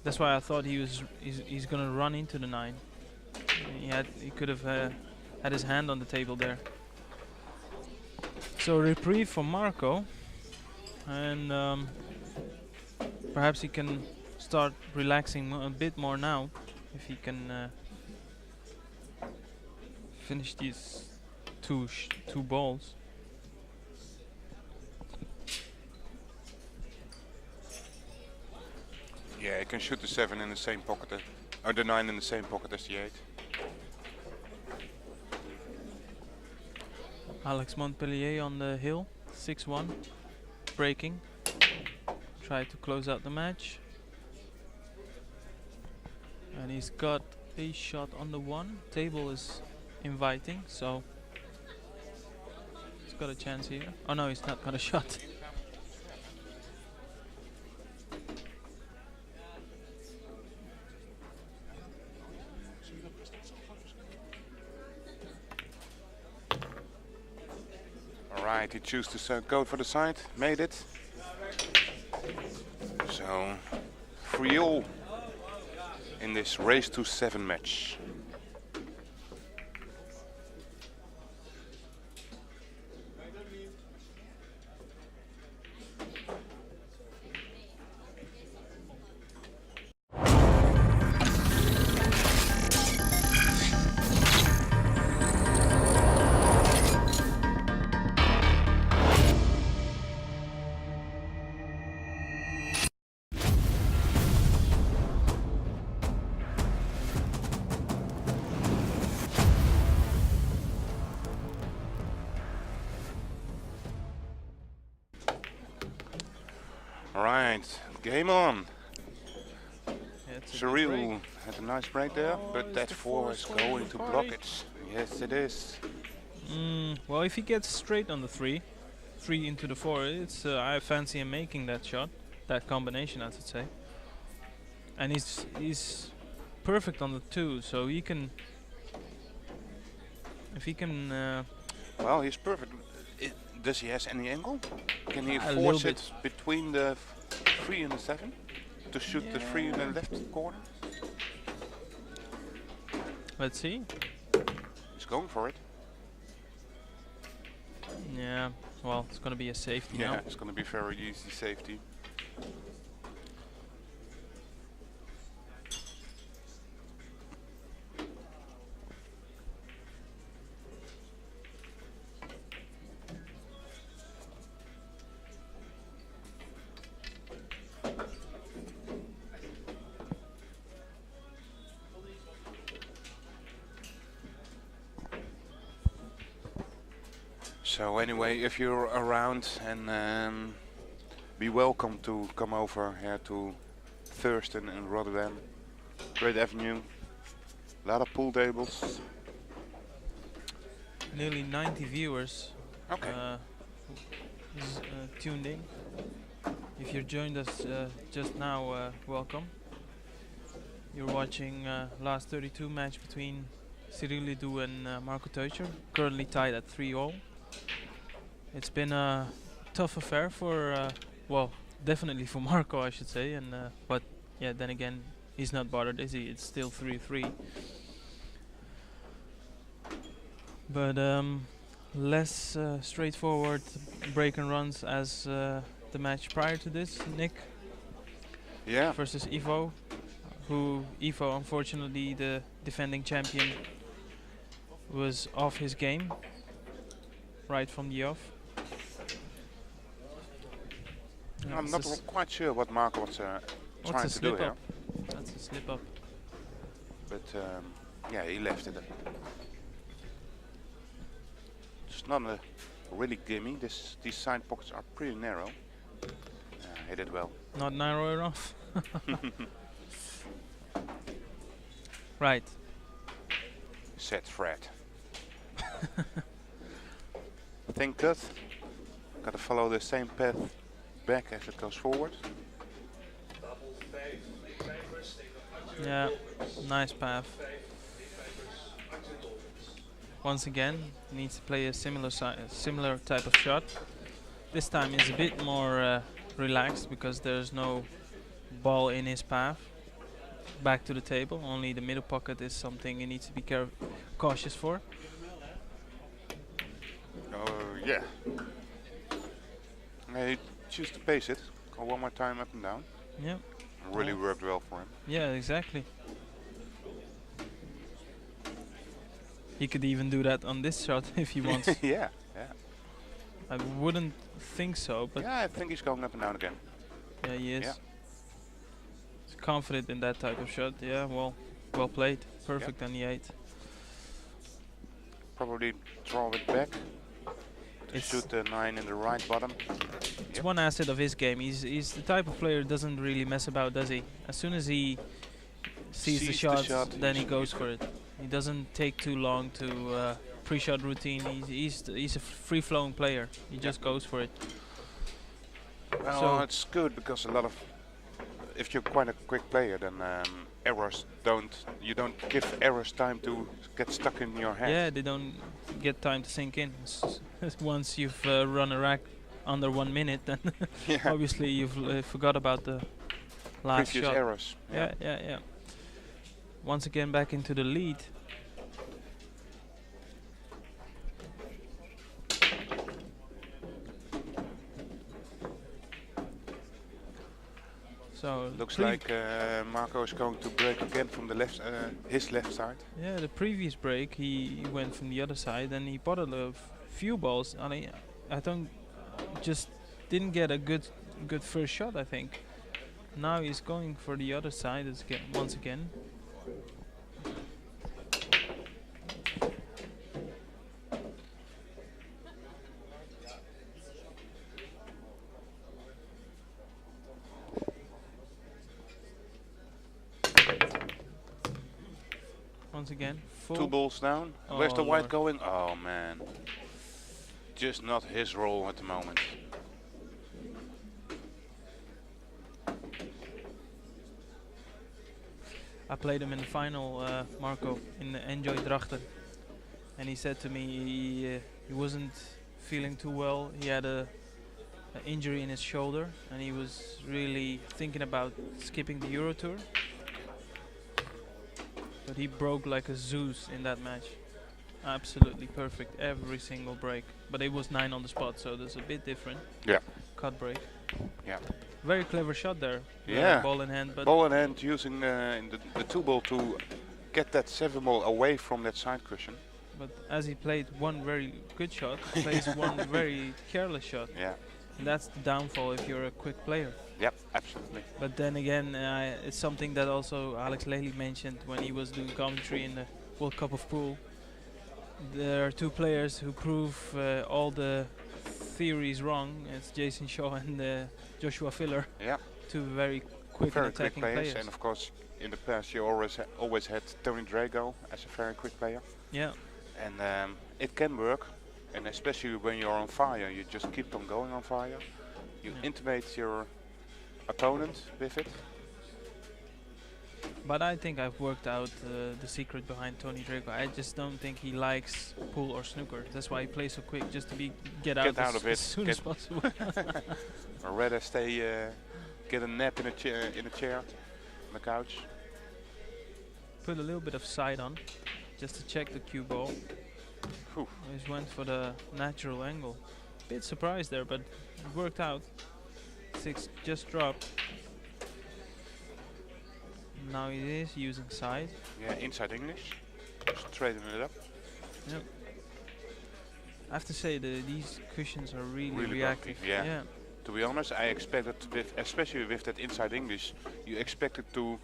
Speaker 2: That's why I thought he's gonna run into the 9. He could have had his hand on the table there. So reprieve for Marco, and perhaps he can start relaxing a bit more now if he can finish these two balls.
Speaker 1: Yeah, he can shoot the 7 in the same pocket, or the 9 in the same pocket as the 8.
Speaker 2: Alex Montpellier on the hill, 6-1, breaking. Try to close out the match. And he's got a shot on the 1. Table is inviting, so he's got a chance here. Oh no, he's not got a shot.
Speaker 1: Alright, he chooses to go for the side, made it. So, 3-all in this race to 7 match. Alright, game on. Cyriel had a nice break there, but that 4 is going to block it. Yes, it is.
Speaker 2: Well, if he gets straight on the 3 into the 4, it's I fancy him making that shot, that combination, I should say. And he's perfect on the 2, so he can. If he can.
Speaker 1: Well, he's perfect. Does he have any angle? Can he
Speaker 2: A
Speaker 1: force
Speaker 2: little
Speaker 1: it between the 3 and the 7 to shoot the 3 in the left corner?
Speaker 2: Let's see.
Speaker 1: He's going for it.
Speaker 2: Yeah. Well, it's gonna be a safety
Speaker 1: Yeah,
Speaker 2: now.
Speaker 1: it's going to be very easy safety. So anyway, if you're around, and be welcome to come over here to Thurston in Rotterdam. Great avenue, a lot of pool tables.
Speaker 2: Nearly 90 viewers
Speaker 1: Okay.
Speaker 2: tuned in. If you joined us just now, welcome. You're watching last 32 match between Cyriel Ledoux and Marco Teutscher, currently tied at 3-all. It's been a tough affair for, well, definitely for Marco, I should say, and but yeah, then again, he's not bothered, is he? It's still 3-3. But less straightforward break and runs as the match prior to this, Nick.
Speaker 1: Yeah.
Speaker 2: Versus Ivo, who Ivo, unfortunately, the defending champion, was off his game right from the off.
Speaker 1: I'm not quite sure what Marco was trying to do here.
Speaker 2: That's a slip up.
Speaker 1: But yeah, he left it. It's not a really gimme. These side pockets are pretty narrow. Hit it well.
Speaker 2: Not narrow enough. Right.
Speaker 1: Said Fred. Think cut. Gotta follow the same path back as it goes forward.
Speaker 2: Yeah, nice path. Once again, needs to play a similar type of shot. This time is a bit more relaxed because there's no ball in his path. Back to the table, only the middle pocket is something he needs to be cautious for.
Speaker 1: Yeah. He choose to pace it. Go one more time up and down.
Speaker 2: Yeah.
Speaker 1: Really worked well for him.
Speaker 2: Yeah, exactly. He could even do that on this shot if he wants.
Speaker 1: Yeah.
Speaker 2: I wouldn't think so, but
Speaker 1: yeah, I think he's going up and down again.
Speaker 2: yeah, he is.
Speaker 1: Yeah.
Speaker 2: He's confident in that type of shot. Yeah, well played. Perfect on the 8.
Speaker 1: Probably draw it back. Shoot the 9 in the right bottom.
Speaker 2: It's one asset of his game. He's the type of player who doesn't really mess about, does he? As soon as he sees the shot, then he goes for it. He doesn't take too long to pre-shot routine. He's a free-flowing player. He just goes for it.
Speaker 1: Well,
Speaker 2: so
Speaker 1: it's good because a lot of, if you're quite a quick player, then errors you don't give errors time to get stuck in your head.
Speaker 2: Yeah, they don't get time to sink in. Once you've run a rack under 1 minute, then obviously you've forgot about the last
Speaker 1: previous
Speaker 2: shot.
Speaker 1: errors.
Speaker 2: Yeah. Once again back into the lead. So
Speaker 1: looks like Marco is going to break again from the left, his left side.
Speaker 2: Yeah, the previous break he went from the other side and he potted a few balls. And I don't just didn't get a good first shot. I think now he's going for the other side once again. Once again, full.
Speaker 1: 2 balls down.
Speaker 2: Oh,
Speaker 1: Where's the white
Speaker 2: Lord.
Speaker 1: going? Oh man, just not his role at the moment.
Speaker 2: I played him in the final, Marco, in Enjoy Drachten, and he said to me he wasn't feeling too well. He had a injury in his shoulder, and he was really thinking about skipping the Euro Tour. But he broke like a Zeus in that match. Absolutely perfect, every single break. But it was 9 on the spot, so that's a bit different.
Speaker 1: Yeah.
Speaker 2: Cut break.
Speaker 1: Yeah.
Speaker 2: Very clever shot there.
Speaker 1: Yeah.
Speaker 2: Ball in hand, but
Speaker 1: ball in hand, using the 2 ball to get that 7 ball away from that side cushion.
Speaker 2: But as he played one very good shot, he plays one very careless shot.
Speaker 1: Yeah.
Speaker 2: And that's the downfall if you're a quick player.
Speaker 1: Yep, absolutely.
Speaker 2: But then again, it's something that also Alex Lely mentioned when he was doing commentary in the World Cup of Pool. there are two players who prove all the theories wrong. It's Jason Shaw and Joshua Filler,
Speaker 1: Yeah,
Speaker 2: two very quick and
Speaker 1: very quick
Speaker 2: attacking
Speaker 1: players. And of course, in the past you always had Tony Drago as a very quick player.
Speaker 2: Yeah,
Speaker 1: And it can work. And especially when you're on fire, you just keep on going on fire. You intimidate your opponent with it.
Speaker 2: but I think I've worked out the secret behind Tony Drago. I just don't think he likes pool or snooker. That's why he plays so quick, just to get out
Speaker 1: of it.
Speaker 2: as soon as possible.
Speaker 1: Or rather stay, get a nap in a chair, on the couch.
Speaker 2: Put a little bit of side on, just to check the cue ball.
Speaker 1: Whew.
Speaker 2: Just went for the natural angle. Bit surprised there, but it worked out. 6 just dropped. Now he is using side.
Speaker 1: Yeah, inside English. Just trading it up.
Speaker 2: Yep. I have to say these cushions are really reactive.
Speaker 1: bumpy, yeah. To be honest, I expected, especially with that inside English, you expected to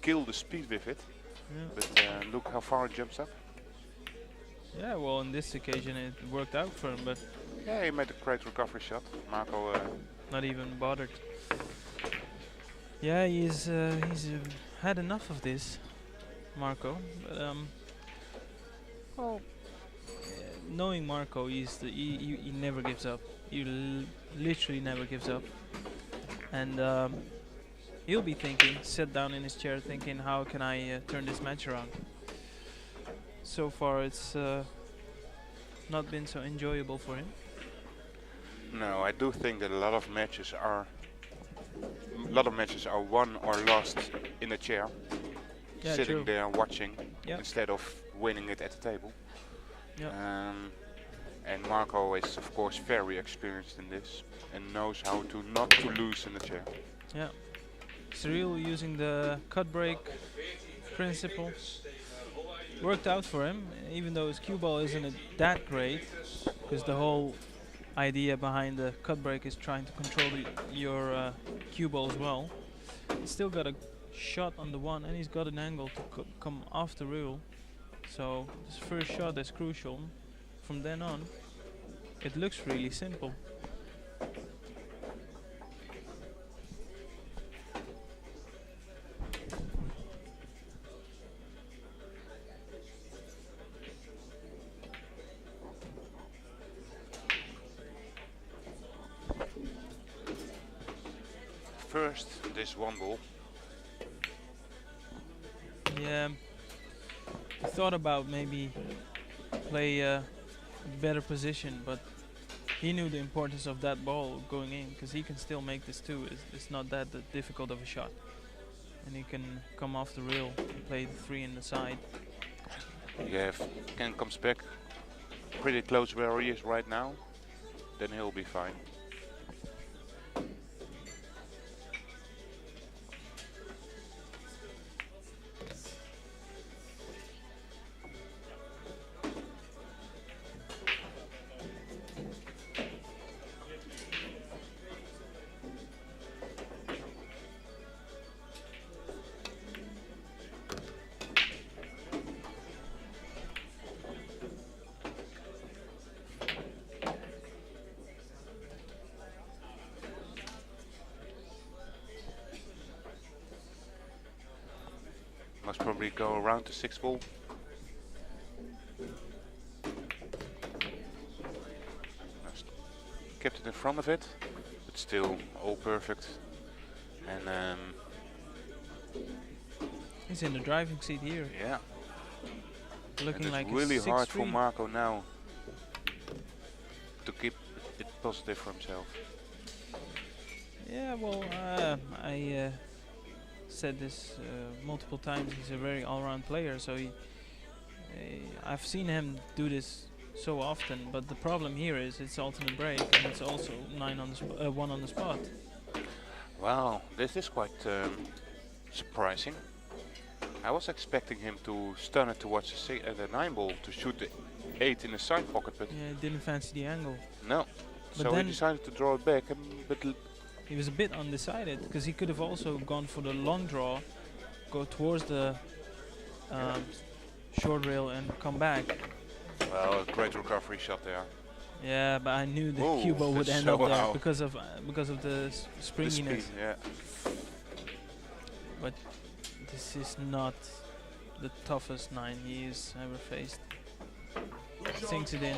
Speaker 1: kill the speed with it.
Speaker 2: Yeah.
Speaker 1: But look how far it jumps up.
Speaker 2: Yeah, well, on this occasion it worked out for him, but
Speaker 1: Yeah, he made a great recovery shot. Marco,
Speaker 2: not even bothered. Yeah, he's had enough of this, Marco. But well, knowing Marco, he never gives up. He literally never gives up, and he'll be thinking, sit down in his chair, thinking, how can I turn this match around? So far, it's not been so enjoyable for him.
Speaker 1: no, I do think that a lot of matches are won or lost in a chair,
Speaker 2: Yeah,
Speaker 1: sitting
Speaker 2: true.
Speaker 1: there watching
Speaker 2: Yeah.
Speaker 1: instead of winning it at the table.
Speaker 2: Yeah.
Speaker 1: And Marco is of course very experienced in this and knows how to not to lose in the chair.
Speaker 2: Yeah. Cyriel using the cut break principle worked out for him, even though his cue ball isn't that great, because the whole idea behind the cut break is trying to control your cue ball as well. He's still got a shot on the one, and he's got an angle to come off the reel. So this first shot is crucial. From then on, it looks really simple.
Speaker 1: First, this one ball.
Speaker 2: Yeah, I thought about maybe play a better position, but he knew the importance of that ball going in, because he can still make this too. It's not that difficult of a shot, and he can come off the rail and play the 3 in the side.
Speaker 1: Yeah, if Ken comes back pretty close where he is right now, then he'll be fine. Must probably go around the 6 ball. Just kept it in front of it, but still all perfect. And
Speaker 2: He's in the driving seat here,
Speaker 1: yeah,
Speaker 2: looking
Speaker 1: and
Speaker 2: like
Speaker 1: it's really
Speaker 2: a
Speaker 1: hard for
Speaker 2: 6-3.
Speaker 1: Marco now to keep it positive for himself.
Speaker 2: Yeah, well, I said this multiple times. He's a very all-round player, so I've seen him do this so often. But the problem here is it's alternate break, and it's also 9 on the 1 on the spot.
Speaker 1: Wow, this is quite surprising. I was expecting him to stun it towards the 9 ball to shoot the 8 in the side pocket, but
Speaker 2: Yeah, didn't fancy the angle.
Speaker 1: no.
Speaker 2: But
Speaker 1: So he
Speaker 2: then
Speaker 1: decided to draw it back, but
Speaker 2: he was a bit undecided, because he could have also gone for the long draw, go towards the short rail and come back.
Speaker 1: Well, a great recovery shot there.
Speaker 2: Yeah, but I knew the
Speaker 1: Oh,
Speaker 2: cue ball would
Speaker 1: that's
Speaker 2: end
Speaker 1: so
Speaker 2: up there
Speaker 1: how.
Speaker 2: because of the
Speaker 1: The
Speaker 2: springiness.
Speaker 1: speed, yeah.
Speaker 2: But this is not the toughest 9 he's ever faced. Sinks it in.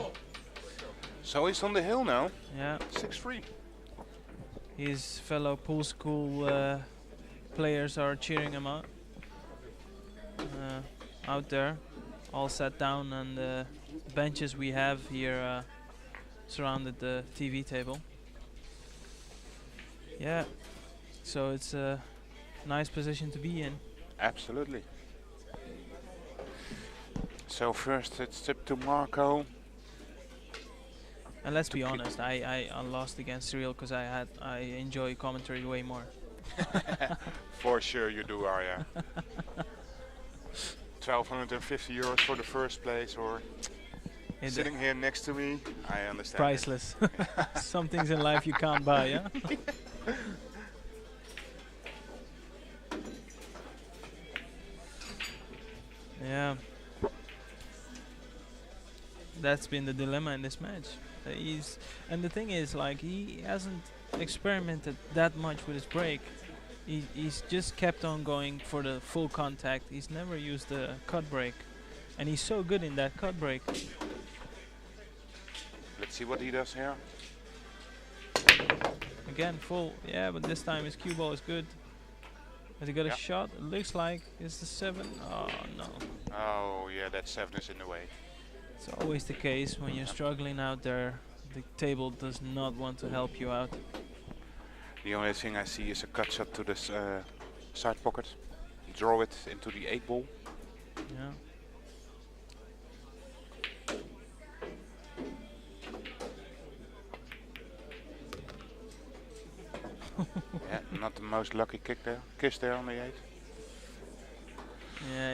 Speaker 1: So he's on the hill now.
Speaker 2: Yeah,
Speaker 1: 6-3.
Speaker 2: his fellow pool school players are cheering him on. Out there, all sat down on the benches we have here surrounded the TV table. Yeah, so it's a nice position to be in.
Speaker 1: Absolutely. So first it's tip to Marco.
Speaker 2: And let's be honest, I lost against Cyriel because I enjoy commentary way more.
Speaker 1: For sure you do, Arya. 1,250 euros for the first place, or sitting here next to me, I understand.
Speaker 2: Priceless. Some things in life you can't buy, yeah? Yeah. That's been the dilemma in this match. And the thing is, like, he hasn't experimented that much with his break. He's just kept on going for the full contact. He's never used the cut break, and he's so good in that cut break.
Speaker 1: Let's see what he does here.
Speaker 2: Again, full, yeah, but this time his cue ball is good. Has he got
Speaker 1: Yeah.
Speaker 2: a shot? It looks like it's the 7. Oh no.
Speaker 1: Oh yeah, that 7 is in the way.
Speaker 2: It's always the case when you're struggling out there. The table does not want to help you out.
Speaker 1: The only thing I see is a cut shot to this side pocket. Draw it into the 8 ball.
Speaker 2: Yeah.
Speaker 1: Yeah, not the most lucky kiss there on the 8.
Speaker 2: Yeah,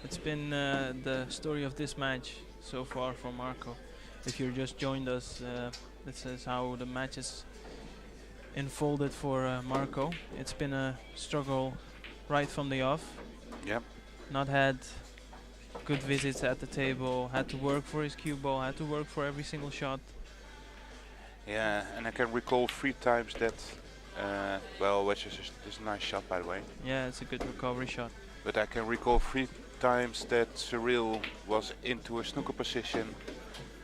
Speaker 2: it's been the story of this match so far for Marco. If you just joined us, this is how the matches unfolded for Marco. It's been a struggle right from the off.
Speaker 1: Yep.
Speaker 2: Not had good visits at the table. Had to work for his cue ball. Had to work for every single shot.
Speaker 1: Yeah, and I can recall 3 times that, well, which is a nice shot by the way.
Speaker 2: Yeah, it's a good recovery shot.
Speaker 1: But I can recall 3 times that Cyriel was into a snooker position,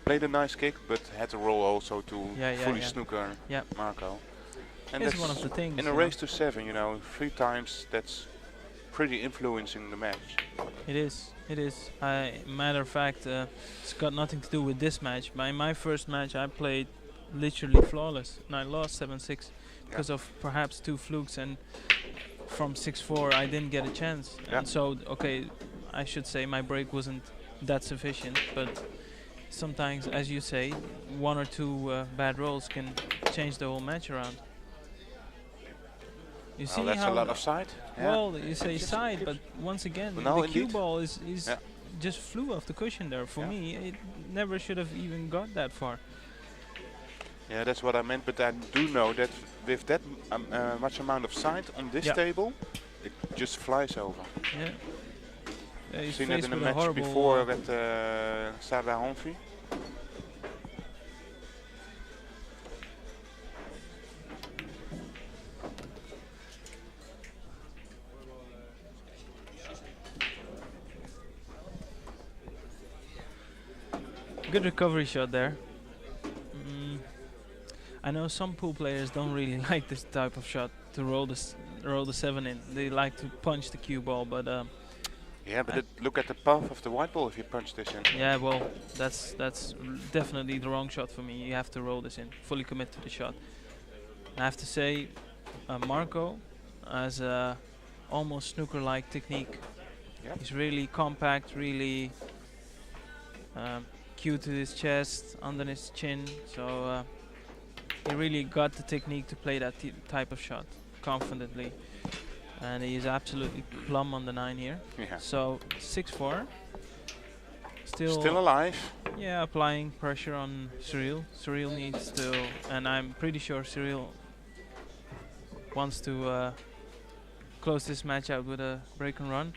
Speaker 1: played a nice kick, but had to roll also to fully snooker Marco. And
Speaker 2: It's
Speaker 1: that's
Speaker 2: one of the things.
Speaker 1: in a race to 7, you know, 3 times, that's pretty influencing the match.
Speaker 2: It is. It is. Matter of fact, it's got nothing to do with this match. My first match, I played literally flawless, and I lost 7-6 because of perhaps 2 flukes, and from 6-4 I didn't get a chance. And so, okay, I should say my break wasn't that sufficient, but sometimes, as you say, 1 or 2 bad rolls can change the whole match around. You see
Speaker 1: That's
Speaker 2: how
Speaker 1: a lot of side.
Speaker 2: well, you say side, but once again,
Speaker 1: No,
Speaker 2: the cue
Speaker 1: indeed.
Speaker 2: ball is just flew off the cushion there. For me, it never should have even got that far.
Speaker 1: Yeah, that's what I meant, but I do know that with that much amount of side on this table, it just flies over.
Speaker 2: Yeah. He's
Speaker 1: Seen it
Speaker 2: faced
Speaker 1: in a
Speaker 2: with a
Speaker 1: match
Speaker 2: horrible
Speaker 1: before at Sada Humphrey.
Speaker 2: good recovery shot there. I know some pool players don't really like this type of shot to roll the 7 in. They like to punch the cue ball, but
Speaker 1: yeah, but look at the path of the white ball if you punch this in.
Speaker 2: yeah, well, that's definitely the wrong shot for me. You have to roll this in, fully commit to the shot. I have to say, Marco has a almost snooker-like technique.
Speaker 1: Yep.
Speaker 2: He's really compact, really cute to his chest, under his chin. So he really got the technique to play that type of shot confidently. And he is absolutely plumb on the 9 here.
Speaker 1: Yeah.
Speaker 2: So 6-4.
Speaker 1: Still alive.
Speaker 2: Yeah, applying pressure on Cyriel. Cyriel needs to, and I'm pretty sure Cyriel wants to close this match out with a break and run.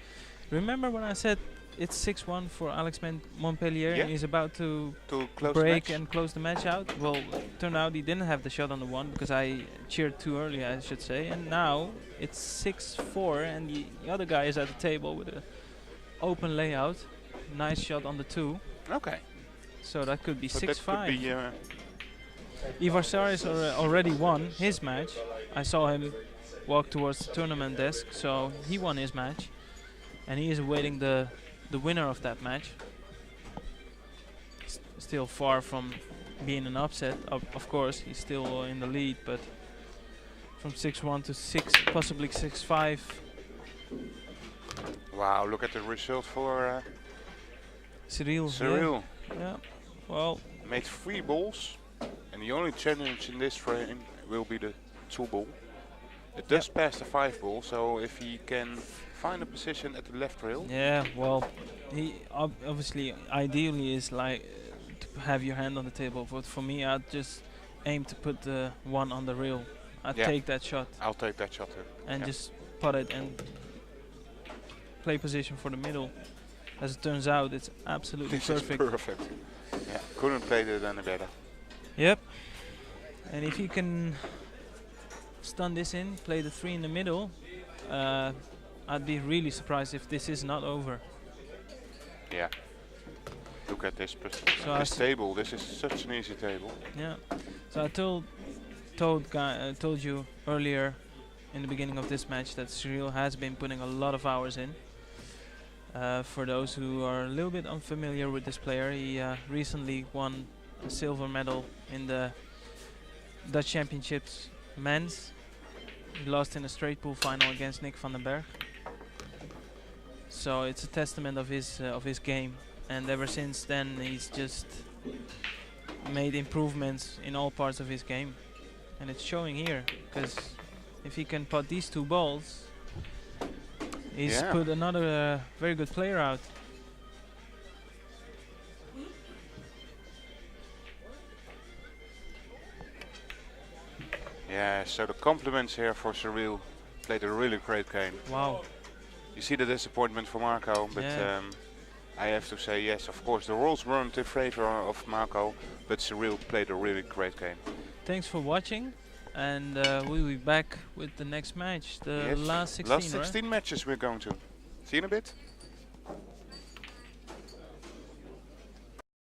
Speaker 2: Remember when I said it's 6-1 for Alex Montpellier.
Speaker 1: Yeah.
Speaker 2: He's about to
Speaker 1: close
Speaker 2: break
Speaker 1: the match.
Speaker 2: and close the match out. Well, turned out he didn't have the shot on the one because I cheered too early, I should say. And now it's 6-4, and the other guy is at the table with an open layout. Nice shot on the 2.
Speaker 1: Okay.
Speaker 2: So that could be
Speaker 1: So
Speaker 2: 6-5.
Speaker 1: that could be,
Speaker 2: Ivar Saris already won his match. I saw him walk towards the tournament desk, so he won his match. And he is awaiting the winner of that match. Still far from being an upset, of course. He's still in the lead, but from 6-1 to 6, possibly 6-5.
Speaker 1: wow, look at the result for
Speaker 2: Cyriel.
Speaker 1: Cyriel.
Speaker 2: Yeah. Well,
Speaker 1: Made 3 balls, and the only challenge in this frame will be the 2 ball. It does pass the 5 ball, so if he can find a position at the left rail.
Speaker 2: yeah, well, he obviously, ideally is like to have your hand on the table. But for me, I'd just aim to put the 1 on the rail. I'd
Speaker 1: Yeah.
Speaker 2: take that shot
Speaker 1: I'll take that shot too.
Speaker 2: and
Speaker 1: Yeah.
Speaker 2: just put it and play position for the middle. As it turns out, it's absolutely
Speaker 1: This is
Speaker 2: perfect.
Speaker 1: perfect. Yeah, couldn't play it any better.
Speaker 2: Yep. And if you can stun this in, play the 3 in the middle, I'd be really surprised if this is not over.
Speaker 1: Yeah. Look at this
Speaker 2: So
Speaker 1: this table. This is such an easy table.
Speaker 2: Yeah. So I told you earlier in the beginning of this match that Cyriel has been putting a lot of hours in. For those who are a little bit unfamiliar with this player, he recently won a silver medal in the Dutch Championships men's. He lost in a straight pool final against Nick van den Berg. So it's a testament of his game, and ever since then he's just made improvements in all parts of his game, and it's showing here. Because if he can put these 2 balls, he's
Speaker 1: Yeah.
Speaker 2: put another very good player out.
Speaker 1: Yeah, so the compliments here for Cyriel. Played a really great game.
Speaker 2: Wow.
Speaker 1: You see the disappointment for Marco, but
Speaker 2: Yeah.
Speaker 1: I have to say yes, of course the rules weren't in favor of Marco, but Cyriel played a really great game.
Speaker 2: Thanks for watching, and we'll be back with the next match, the
Speaker 1: Yes,
Speaker 2: last 16,
Speaker 1: last 16 matches we're going to. See you in a bit.